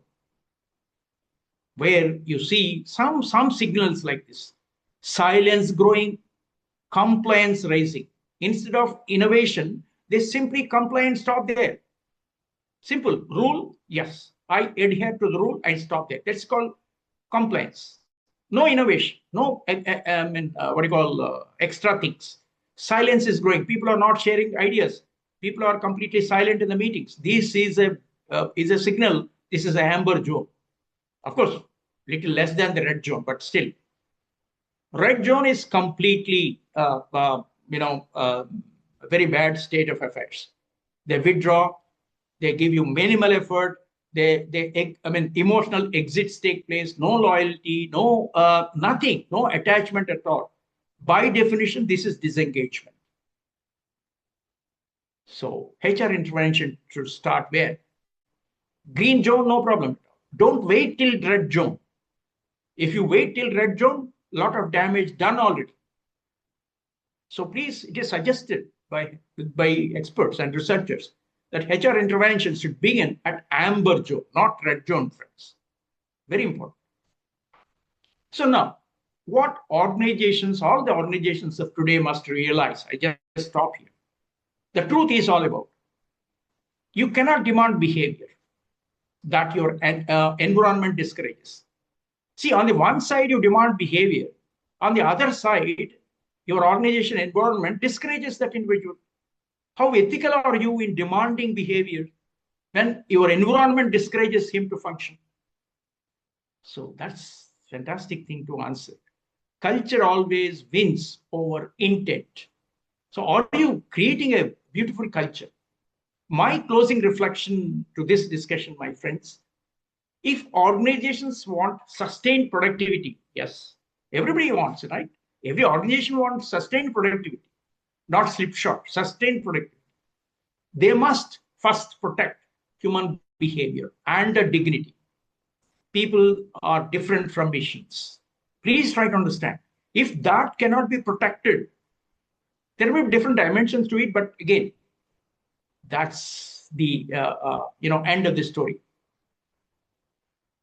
A: where you see some signals like this. Silence growing, compliance rising. Instead of innovation, they simply comply and stop there. Simple rule, yes, I adhere to the rule, I stop there. That's called compliance. No innovation, no extra things. Silence is growing. People are not sharing ideas. People are completely silent in the meetings. This is a signal. This is a amber zone. Of course, little less than the red zone, but still. Red zone is completely, a very bad state of affairs. They withdraw. They give you minimal effort. Emotional exits take place. No loyalty. No nothing. No attachment at all. By definition, this is disengagement. So HR intervention should start where? Green zone, no problem. Don't wait till red zone. If you wait till red zone, lot of damage done already. So please, it is suggested by experts and researchers that HR intervention should begin at amber zone, not red zone, friends. Very important. So now, what organizations, all the organizations of today must realize, I just stop here. The truth is all about, you cannot demand behavior that your environment discourages. See, on the one side, you demand behavior. On the other side, your organization environment discourages that individual. How ethical are you in demanding behavior when your environment discourages him to function? So that's a fantastic thing to answer. Culture always wins over intent. So are you creating a beautiful culture? My closing reflection to this discussion, my friends, if organizations want sustained productivity, yes, everybody wants it, right? Every organization wants sustained productivity, not slipshod, sustained productivity. They must first protect human behavior and dignity. People are different from machines. Please try to understand. If that cannot be protected, there will be different dimensions to it, but again, that's the end of the story.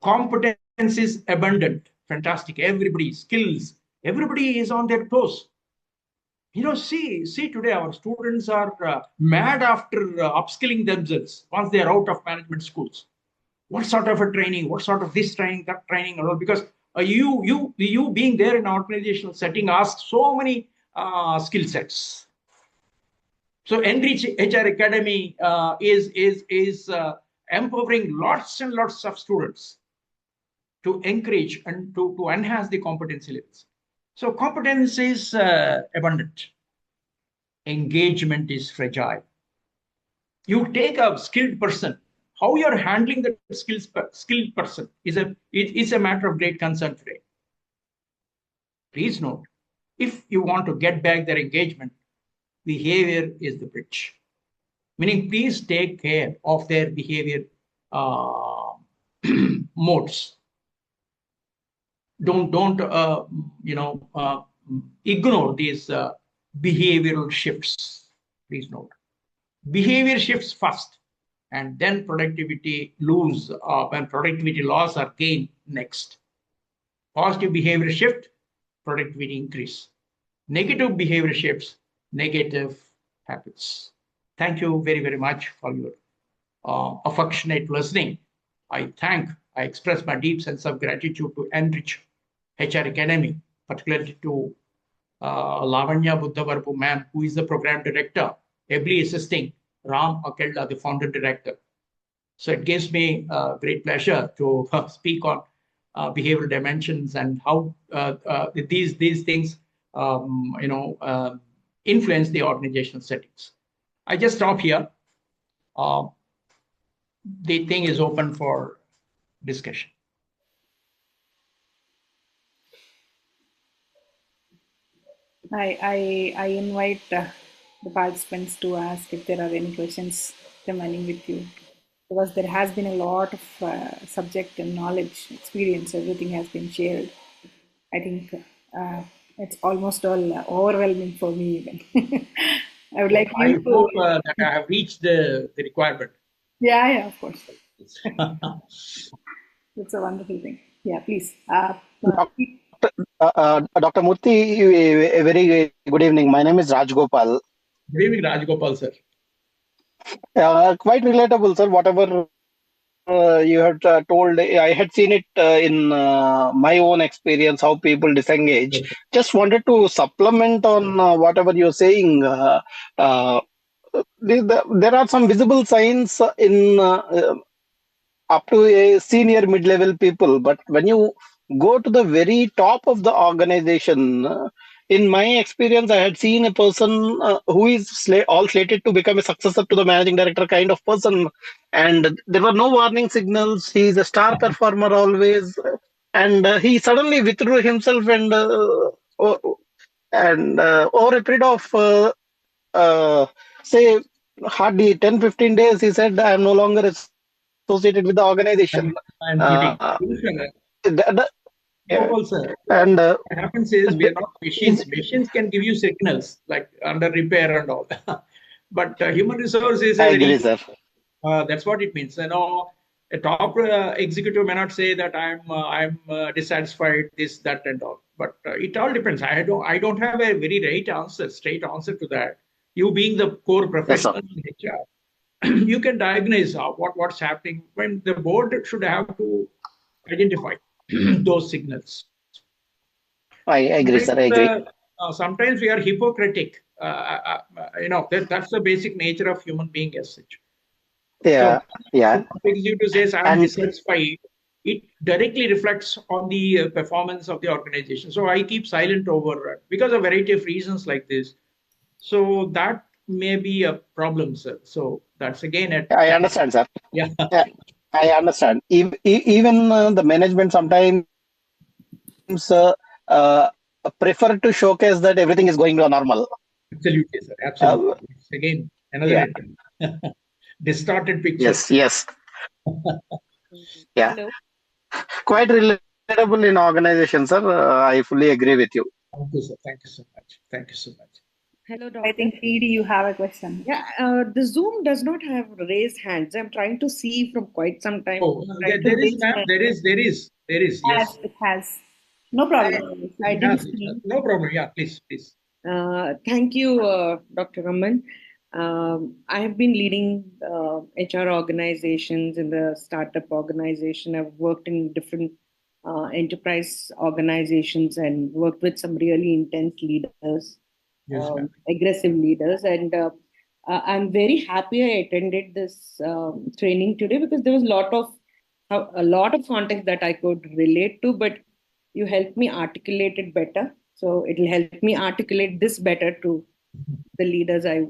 A: Competence is abundant, fantastic. Everybody skills, everybody is on their toes. See today our students are mad after upskilling themselves once they are out of management schools. What sort of a training? What sort of this training, that training, because you being there in an organizational setting asks so many skill sets. So NRich HR Academy is empowering lots and lots of students to encourage and to enhance the competency levels. So competence is abundant. Engagement is fragile. You take a skilled person how you're handling the skilled person is a matter of great concern today. Please note, if you want to get back their engagement, behavior is the bridge. Meaning, please take care of their behavior modes. Don't ignore these behavioral shifts. Please note, behavior shifts first, and then productivity when productivity loss are gained next. Positive behavior shift, productivity increase. Negative behavior shifts, negative habits. Thank you very, very much for your affectionate listening. I express my deep sense of gratitude to NRich HR Academy, particularly to Lavanya Buddhavarpu ma'am, who is the program director, ably assisting Ram Akella, the founder director. So it gives me great pleasure to speak on behavioral dimensions and how these things influence the organizational settings. I just stop here. The thing is open for discussion.
B: I invite the participants to ask if there are any questions remaining with you, because there has been a lot of subject and knowledge, experience, everything has been shared. I think it's almost all overwhelming for me even. I would like you
A: to hope that I have reached the requirement.
B: Yeah, of course. That's a wonderful thing. Yeah, please.
C: Dr. Murthy, a very good evening. My name is Rajgopal.
A: Good evening, Rajgopal, sir.
C: Quite relatable, sir. Whatever you had told, I had seen it in my own experience, how people disengage. Yes. Just wanted to supplement on whatever you're saying. There are some visible signs in up to a senior mid-level people, but when you go to the very top of the organization, in my experience, I had seen a person who is all slated to become a successor to the managing director kind of person, and there were no warning signals. He is a star performer always, and he suddenly withdrew himself, and over a period of say hardly 10-15 days, he said, "I am no longer associated with the organization."
A: What happens is we are not machines. Machines can give you signals like under repair and all, but human resources.
C: I agree, sir.
A: That's what it means. A top executive may not say that I'm dissatisfied, this, that, and all. But it all depends. I don't have a very straight answer to that. You being the core professional in HR, you can diagnose what's happening. When the board should have to identify those signals.
C: I agree, sir. I agree.
A: Sometimes we are hypocritic. That's the basic nature of human being as such.
C: Yeah,
A: so,
C: yeah.
A: Executive says I'm dissatisfied. It directly reflects on the performance of the organization. So I keep silent over because of a variety of reasons like this. So that may be a problem, sir. So that's again
C: I understand, sir.
A: Yeah.
C: I understand. Even the management sometimes prefer to showcase that everything is going normal.
A: Absolutely, sir. Absolutely. It's again another distorted picture.
C: Yes. Yeah.
B: Hello.
C: Quite relatable in organization, sir. I fully agree with you.
A: Thank you, sir. Thank you so much. Thank you so much.
B: Hello, Doctor. I think PD, you have a question.
D: Yeah, the Zoom does not have raised hands. I'm trying to see from quite some time.
A: Oh, there is, ma'am. There is. Yes,
B: it has. No problem.
D: I didn't see.
A: No problem. Yeah, please.
D: Thank you, Dr. Raman. I have been leading HR organizations in the startup organization. I've worked in different enterprise organizations and worked with some really intense leaders, aggressive leaders. And I'm very happy I attended this training today because there was a lot of context that I could relate to, but you helped me articulate it better. So it will help me articulate this better to the leaders I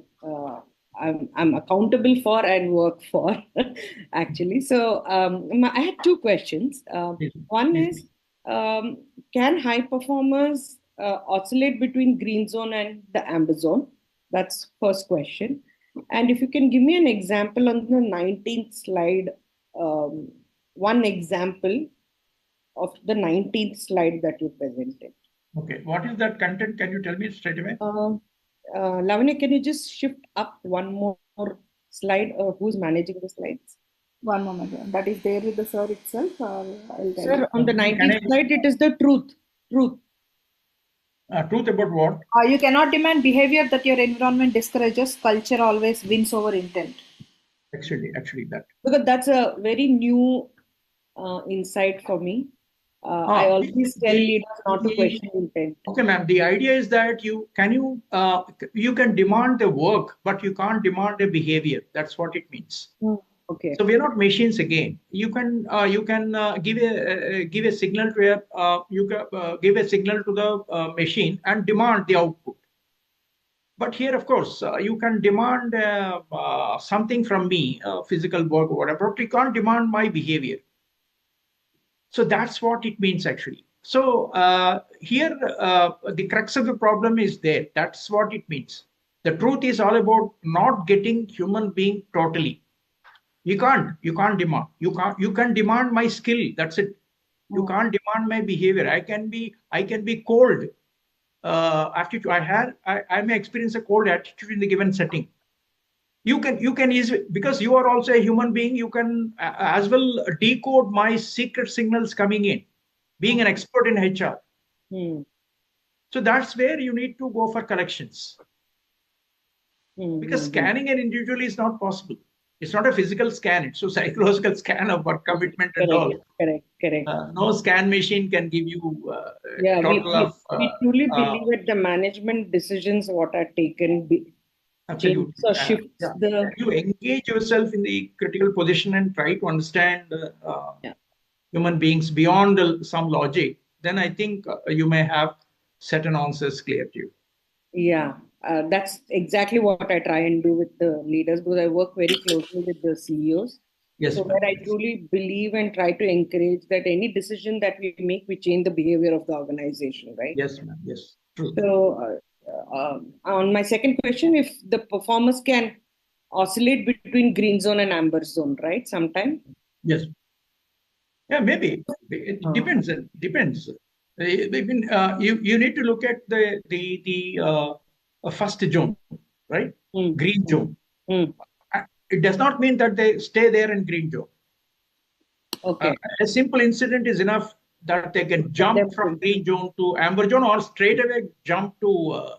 D: I'm accountable for and work for, actually. So I had two questions. One is, can high performers oscillate between green zone and the amber zone? That's first question. And if you can give me an example on the 19th slide, um, one example of the 19th slide that you presented.
A: Okay, what is that content? Can you tell me straight away?
D: Lavanya, can you just shift up one more slide? Who's managing the slides?
B: One moment. That is there with the sir itself, or I'll tell
D: Sir,
B: you.
D: on the 19th slide, it is the truth. Truth.
A: Truth about what?
B: You cannot demand behavior that your environment discourages. Culture always wins over intent.
A: Actually, that.
D: Because that's a very new insight for me. I always tell leaders not to question intent.
A: Okay, ma'am. The idea is that you can demand the work, but you can't demand a behavior. That's what it means.
D: Okay.
A: So we're not machines again. You can give a signal to give a signal to the machine and demand the output. But here, of course, you can demand something from me, physical work or whatever, but you can't demand my behavior. So that's what it means, actually. So here, the crux of the problem is there. That's what it means. The truth is all about not getting human being totally. You can't demand. You can demand my skill. That's it. You can't demand my behavior. I can be cold. Attitude. I may experience a cold attitude in the given setting. You can easily, because you are also a human being, you can as well decode my secret signals coming in, being an expert in HR. So that's where you need to go for corrections. Because scanning an individual is not possible. It's not a physical scan. It's a psychological scan of our commitment and all.
D: Correct.
A: No scan machine can give you
D: we truly believe that the management decisions what are taken
A: absolutely.
D: So shift
A: you engage yourself in the critical position and try to understand human beings beyond some logic, then I think you may have certain answers clear to you.
D: Yeah, that's exactly what I try and do with the leaders, because I work very closely with the CEOs.
A: Yes,
D: so where I truly believe and try to encourage that any decision that we make, we change the behavior of the organization, right?
A: Yes, ma'am. Yes, true.
D: So on my second question, if the performers can oscillate between green zone and amber zone, right? Sometime.
A: Yes. Yeah, maybe it depends. It depends. You need to look at the first zone, right? Green zone. It does not mean that they stay there in green zone.
D: Okay.
A: A simple incident is enough that they can jump from green zone to amber zone, or straight away jump to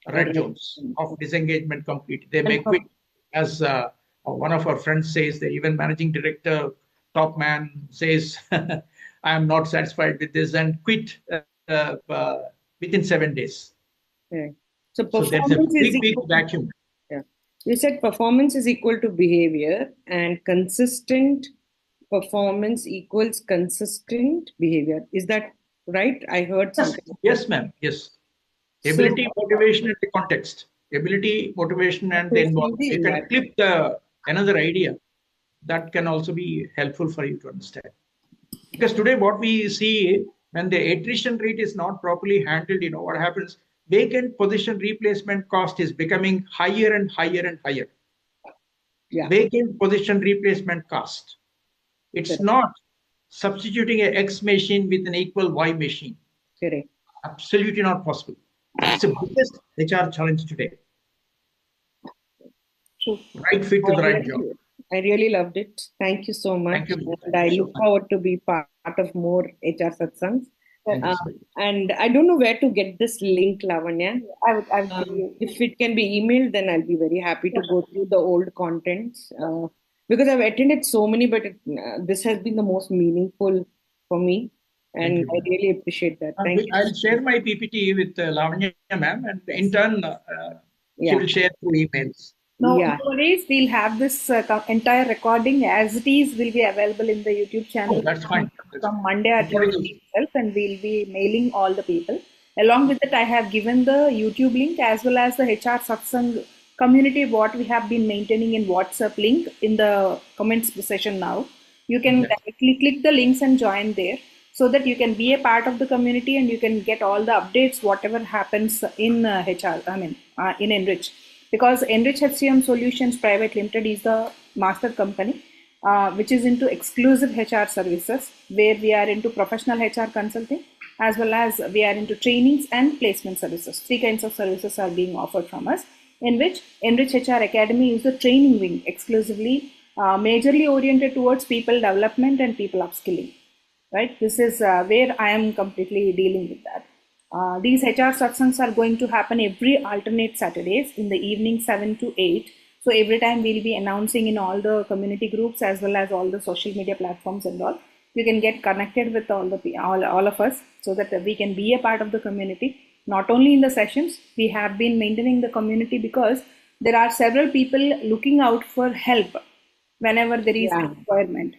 A: red zones of disengagement completely. They may quit, as one of our friends says. The even managing director, top man, says, "I am not satisfied with this," and quit within 7 days.
D: Okay. So
A: there's a big vacuum.
D: Yeah. You said performance is equal to behavior, and consistent performance equals consistent behavior. Is that right? I heard something.
A: Yes, ma'am. Yes. Ability, motivation, and the context. Ability, motivation, and the environment. You can clip another idea that can also be helpful for you to understand. Because today what we see, when the attrition rate is not properly handled, what happens? Vacant position replacement cost is becoming higher and higher and higher.
D: Yeah.
A: Vacant position replacement cost. It's not substituting an X machine with an equal Y machine.
D: Correct.
A: Absolutely not possible. It's the biggest HR challenge today. Right fit to the right job.
D: I really loved it. Thank you so much.
A: Thank you.
D: And I look forward to be part of more HR Satsangs. And I don't know where to get this link, Lavanya. If it can be emailed, then I'll be very happy to go through the old contents. Because I've attended so many, but this has been the most meaningful for me. And I really appreciate that. Thank you.
A: I'll share my PPT with Lavanya ma'am, and in turn, she will share through emails.
B: No worries. We'll have this entire recording as it is will be available in the YouTube channel.
A: Oh, that's fine.
B: From Monday at 12 itself, and we'll be mailing all the people. Along with it, I have given the YouTube link as well as the HR Satsang community what we have been maintaining in WhatsApp link in the comments session now. You can directly click the links and join there, so that you can be a part of the community and you can get all the updates whatever happens in in NRich, because NRich HCM Solutions Private Limited is the master company which is into exclusive HR services, where we are into professional HR consulting as well as we are into trainings and placement services. Three kinds of services are being offered from us, in which NRich HR Academy is the training wing exclusively, majorly oriented towards people development and people upskilling. Right? This is where I am completely dealing with that. These HR satsangs are going to happen every alternate Saturdays in the evening 7 to 8. So every time we'll be announcing in all the community groups as well as all the social media platforms and all. You can get connected with all of us, so that we can be a part of the community. Not only in the sessions, we have been maintaining the community because there are several people looking out for help whenever there is a requirement.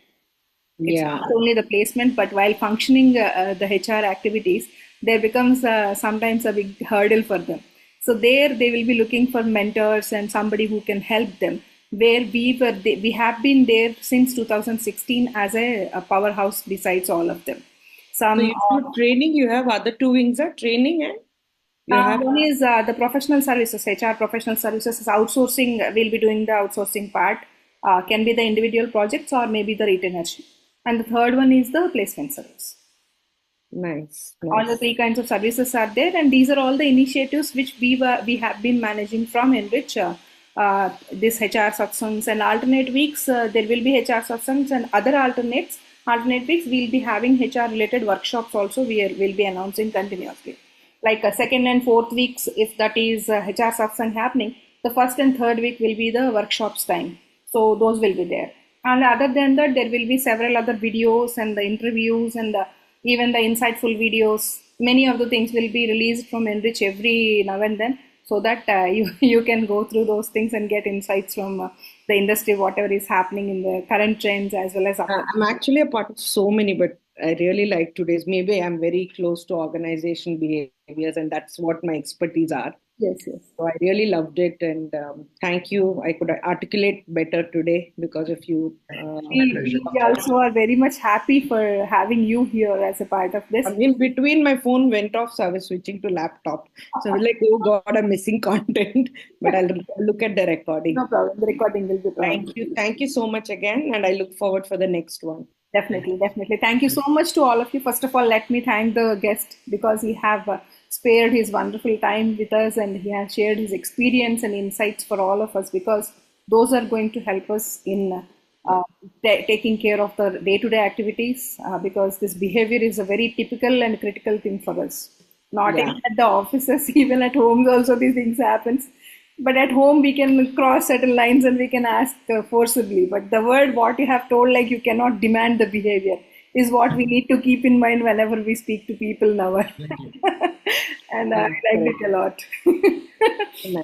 B: It's not only the placement, but while functioning the HR activities, there becomes sometimes a big hurdle for them. So there they will be looking for mentors and somebody who can help them. Where we have been there since 2016 as a powerhouse besides all of them.
D: So you do training, you have other two wings are training and
B: one is the professional services, HR professional services is outsourcing. We'll be doing the outsourcing part. Can be the individual projects or maybe the retainership. And the third one is the placement service.
D: Nice.
B: All the three kinds of services are there, and these are all the initiatives which we have been managing from NRich. This HR satsangs and alternate weeks, there will be HR satsangs, and other alternate weeks we'll be having HR related workshops also. We'll be announcing continuously. Like second and fourth weeks, if that is HR satsang happening, the first and third week will be the workshops time. So those will be there. And other than that, there will be several other videos and the interviews and even the insightful videos. Many of the things will be released from NRich every now and then, so that you can go through those things and get insights from the industry, whatever is happening in the current trends as well as.
D: I'm actually a part of so many, but I really like today's. Maybe I'm very close to organization behaviors, and that's what my expertise are.
B: Yes.
D: So I really loved it, and thank you. I could articulate better today because of you.
B: We also are very much happy for having you here as a part of this.
D: In between, my phone went off, so I was switching to laptop. So I was like, oh God, I'm missing content. But I'll look at the recording.
B: No problem. The recording will be
D: Thank you. Thank you so much again, and I look forward for the next one.
B: Definitely. Thank you so much to all of you. First of all, let me thank the guest because he have spared his wonderful time with us, and he has shared his experience and insights for all of us, because those are going to help us in taking care of the day-to-day activities, because this behavior is a very typical and critical thing for us. Not even at the offices, even at homes also these things happens. But at home, we can cross certain lines and we can ask forcibly. But the word, what you have told, like you cannot demand the behavior, is what we need to keep in mind whenever we speak to people now. And I like it a lot.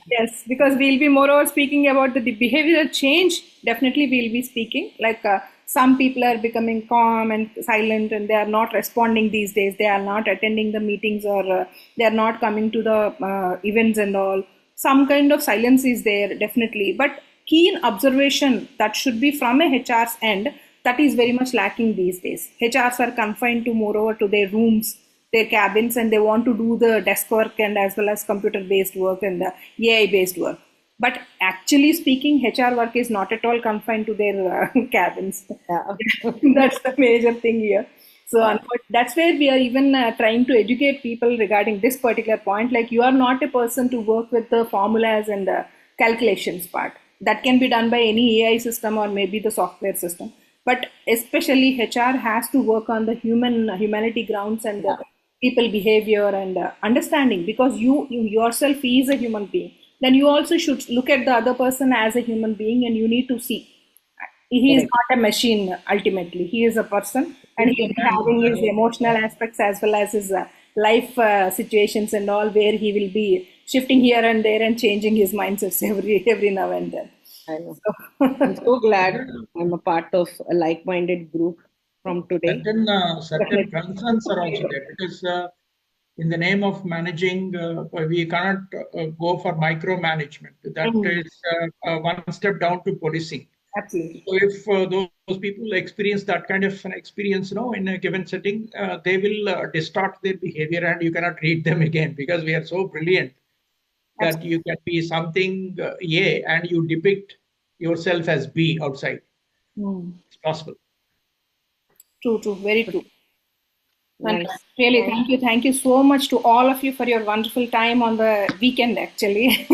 B: Yes, because we'll be moreover speaking about the behavioral change. Definitely, we'll be speaking. Like some people are becoming calm and silent, and they are not responding these days. They are not attending the meetings, or they are not coming to the events and all. Some kind of silence is there, definitely. But keen observation that should be from a HR's end, that is very much lacking these days. HRs are confined to moreover to their rooms, their cabins, and they want to do the desk work and as well as computer-based work and the AI-based work. But actually speaking, HR work is not at all confined to their cabins. That's the major thing here. So that's where we are even trying to educate people regarding this particular point. Like, you are not a person to work with the formulas and the calculations part. That can be done by any AI system or maybe the software system. But especially HR has to work on the humanity grounds and the people behavior and understanding, because you yourself is a human being. Then you also should look at the other person as a human being, and you need to see. He is not a machine, ultimately. He is a person, and he is having his emotional aspects as well as his life situations and all, where he will be shifting here and there and changing his mindsets every now and then.
D: I know. I'm so glad I'm a part of a like-minded group from today.
A: Certain concerns are also there, because in the name of managing, we cannot go for micromanagement. That is one step down to policing.
B: Absolutely.
A: So if those people experience that kind of an experience, in a given setting, they will distort their behavior, and you cannot read them again, because we are so brilliant that you can be something A and you depict yourself as B outside. It's possible.
B: True, very true.
D: Nice.
B: Really, thank you so much to all of you for your wonderful time on the weekend. Actually,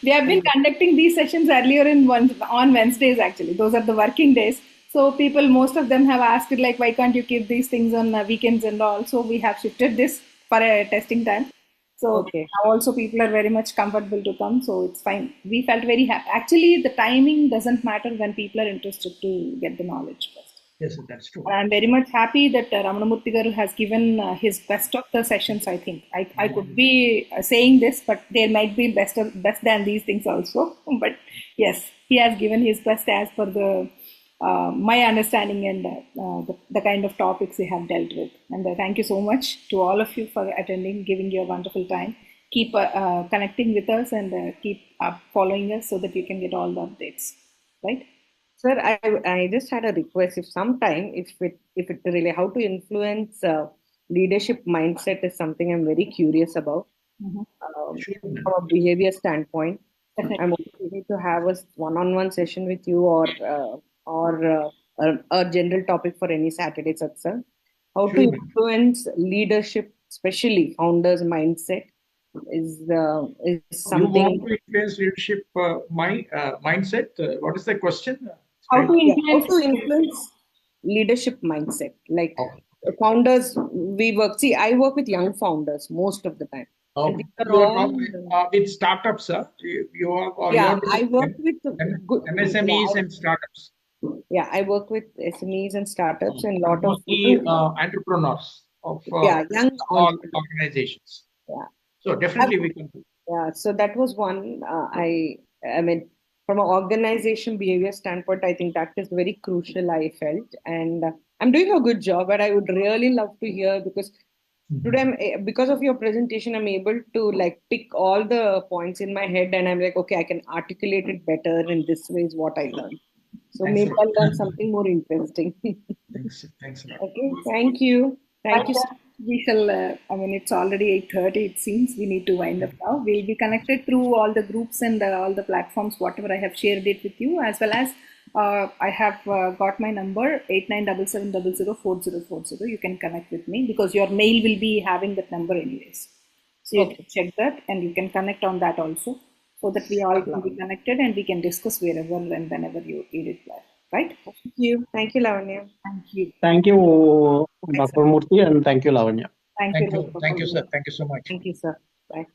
B: we have been conducting these sessions earlier on Wednesdays. Actually, those are the working days. So most of them have asked like, why can't you keep these things on weekends and all? So we have shifted this for a testing time. So now also people are very much comfortable to come. So it's fine. We felt very happy. Actually, the timing doesn't matter when people are interested to get the knowledge first.
A: Yes, that's true.
B: I'm very much happy that Ramana Murthy garu has given his best of the sessions. I think I could be saying this, but there might be best than these things also. But yes, he has given his best as per the my understanding and the kind of topics he have dealt with. And thank you so much to all of you for attending, giving your wonderful time. Keep connecting with us and keep following us so that you can get all the updates. Right?
D: Sir, I just had a request. If it really how to influence leadership mindset is something I'm very curious about from a behavior standpoint. I'm ready to have a one-on-one session with you or a general topic for any Saturday satsang. How to influence leadership, especially founders' mindset, is something.
A: You want to influence leadership mindset? What is the question?
B: How to
D: influence leadership mindset? Like founders, I work with young founders most of the time.
A: And these are all with startups,
D: I work with
A: MSMEs and startups.
D: Yeah, I work with SMEs and startups and a lot of
A: entrepreneurs of
D: young
A: organizations.
D: Yeah.
A: So definitely we can do.
D: Yeah, so that was one. I mean, from an organization behavior standpoint, I think that is very crucial, I felt. And I'm doing a good job, but I would really love to hear, because today, because of your presentation, I'm able to like pick all the points in my head, and I'm like, okay, I can articulate it better, and this way is what I learned. So maybe I'll learn something more interesting.
A: Thanks a lot.
D: Okay, thank you. Thank you.
B: We shall, it's already 8:30, it seems. We need to wind up now. We'll be connected through all the groups and all the platforms, whatever I have shared it with you, as well as I have got my number, 8977004040. You can connect with me because your mail will be having that number anyways. So you can check that and you can connect on that also, so that we all can be connected and we can discuss wherever and whenever you require. Right?
D: Thank you. Thank you, Lavanya.
B: Thank you.
C: Thank you, Dr. Murthy, and thank you, Lavanya.
B: Thank you.
A: Thank you, sir. Thank you so much.
D: Thank you, sir. Bye.